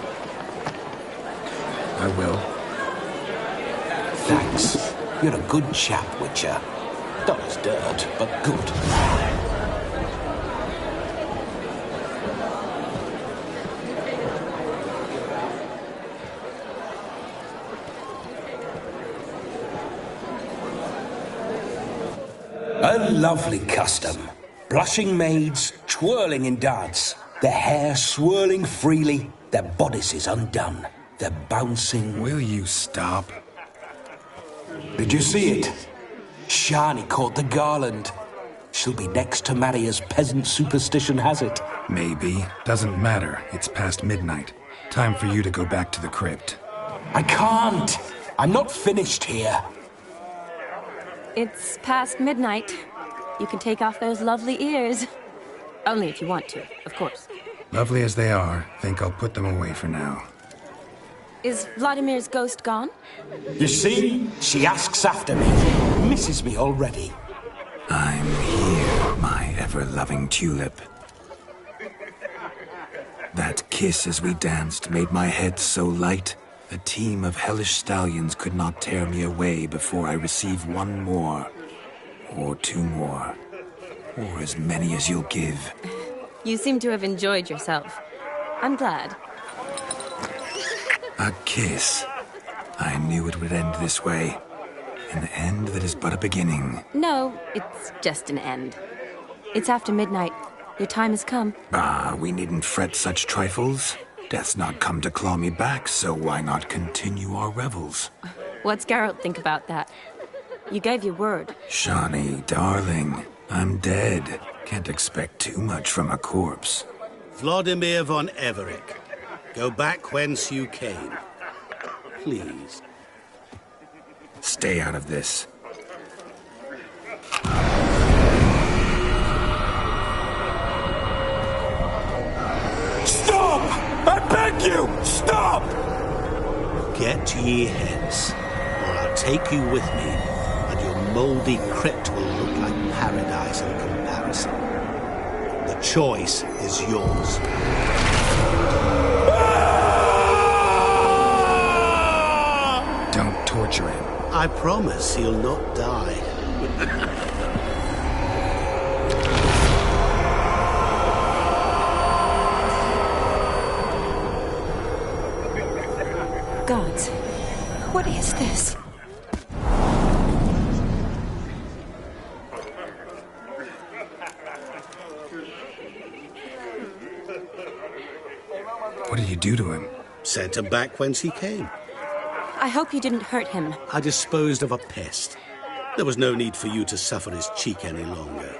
[SPEAKER 3] I will.
[SPEAKER 2] Thanks. You're a good chap, Witcher. Dull as dirt, but good. A lovely custom. Blushing maids, twirling in dance, their hair swirling freely, their bodices undone, their bouncing...
[SPEAKER 3] Will you stop?
[SPEAKER 2] Did you see it? Shani caught the garland. She'll be next to marry as peasant superstition has it.
[SPEAKER 3] Maybe. Doesn't matter. It's past midnight. Time for you to go back to the crypt.
[SPEAKER 2] I can't. I'm not finished here.
[SPEAKER 8] It's past midnight. You can take off those lovely ears. Only if you want to, of course.
[SPEAKER 3] Lovely as they are, think I'll put them away for now.
[SPEAKER 8] Is Vladimir's ghost gone?
[SPEAKER 2] You see? She asks after me. Misses me already.
[SPEAKER 3] I'm here, my ever-loving tulip. That kiss as we danced made my head so light. A team of hellish stallions could not tear me away before I receive one more. Or two more. Or as many as you'll give.
[SPEAKER 8] You seem to have enjoyed yourself. I'm glad.
[SPEAKER 3] A kiss. I knew it would end this way. An end that is but a beginning.
[SPEAKER 8] No, it's just an end. It's after midnight. Your time has come.
[SPEAKER 3] Ah, we needn't fret such trifles. Death's not come to claw me back, so why not continue our revels?
[SPEAKER 8] What's Geralt think about that? You gave your word.
[SPEAKER 3] Shani, darling, I'm dead. Can't expect too much from a corpse.
[SPEAKER 18] Vladimir von Everick, go back whence you came. Please.
[SPEAKER 3] Stay out of this.
[SPEAKER 2] Stop! I beg you! Stop!
[SPEAKER 18] Get ye hence, or I'll take you with me, and your mouldy crypt will look like paradise in comparison. The choice is yours.
[SPEAKER 3] Don't torture him.
[SPEAKER 18] I promise he'll not die.
[SPEAKER 13] Gods, what is this?
[SPEAKER 3] What did you do to him?
[SPEAKER 18] Sent him back whence he came.
[SPEAKER 8] I hope you didn't hurt him.
[SPEAKER 18] I disposed of a pest. There was no need for you to suffer his cheek any longer.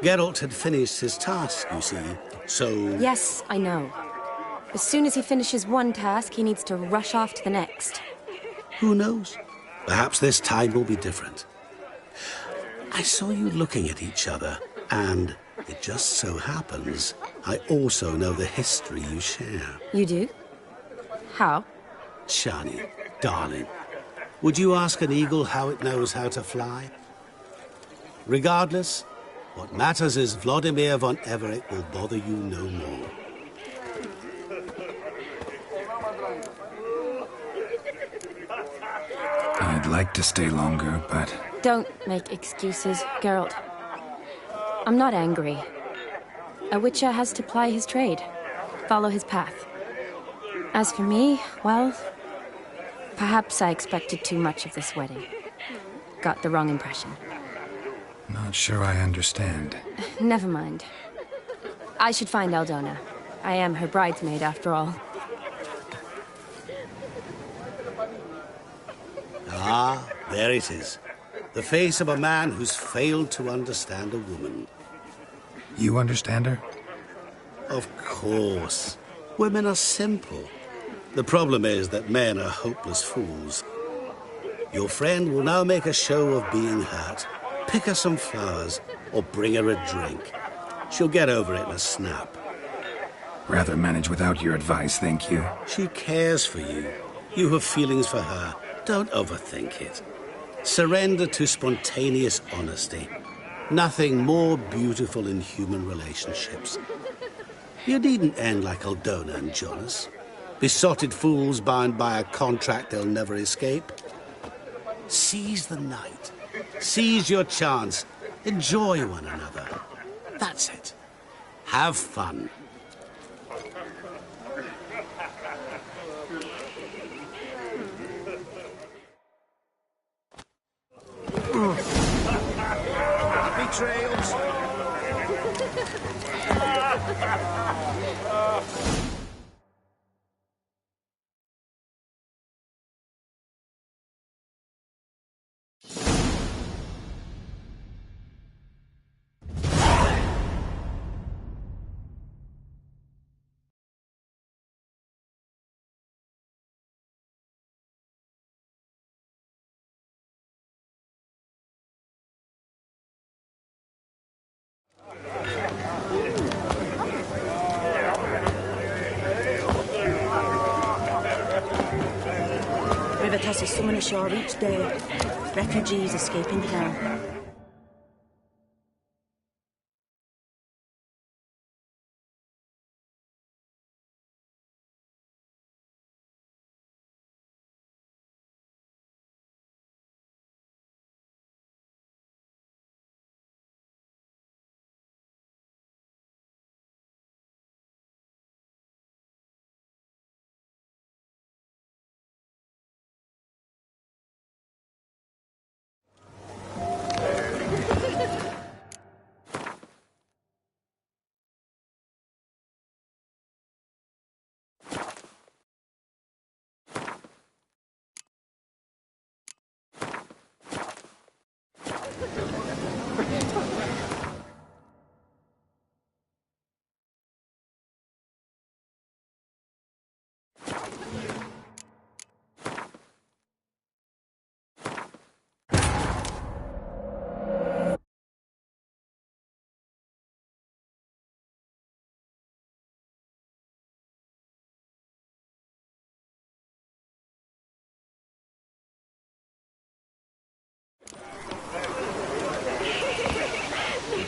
[SPEAKER 18] Geralt had finished his task, you see, so...
[SPEAKER 8] Yes, I know. As soon as he finishes one task, he needs to rush off to the next.
[SPEAKER 18] Who knows? Perhaps this time will be different. I saw you looking at each other, and it just so happens I also know the history you share.
[SPEAKER 8] You do? How?
[SPEAKER 18] Shani, darling, would you ask an eagle how it knows how to fly? Regardless, what matters is Vladimir von Everick will bother you no more.
[SPEAKER 3] like to stay longer, but...
[SPEAKER 8] Don't make excuses, Geralt. I'm not angry. A witcher has to ply his trade, follow his path. As for me, well, perhaps I expected too much of this wedding. Got the wrong impression.
[SPEAKER 3] Not sure I understand.
[SPEAKER 8] Never mind. I should find Aldona. I am her bridesmaid, after all.
[SPEAKER 18] Ah, there it is. The face of a man who's failed to understand a woman.
[SPEAKER 3] You understand her?
[SPEAKER 18] Of course. Women are simple. The problem is that men are hopeless fools. Your friend will now make a show of being hurt, pick her some flowers, or bring her a drink. She'll get over it in a snap.
[SPEAKER 3] Rather manage without your advice, thank you.
[SPEAKER 18] She cares for you. You have feelings for her. Don't overthink it. Surrender to spontaneous honesty. Nothing more beautiful in human relationships. You needn't end like Aldona and Jonas. Besotted fools bound by a contract they'll never escape. Seize the night. Seize your chance. Enjoy one another. That's it. Have fun.
[SPEAKER 6] Betrayals.
[SPEAKER 9] River tosses someone ashore each day. Refugees escaping town.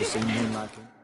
[SPEAKER 6] Ever seen him like him?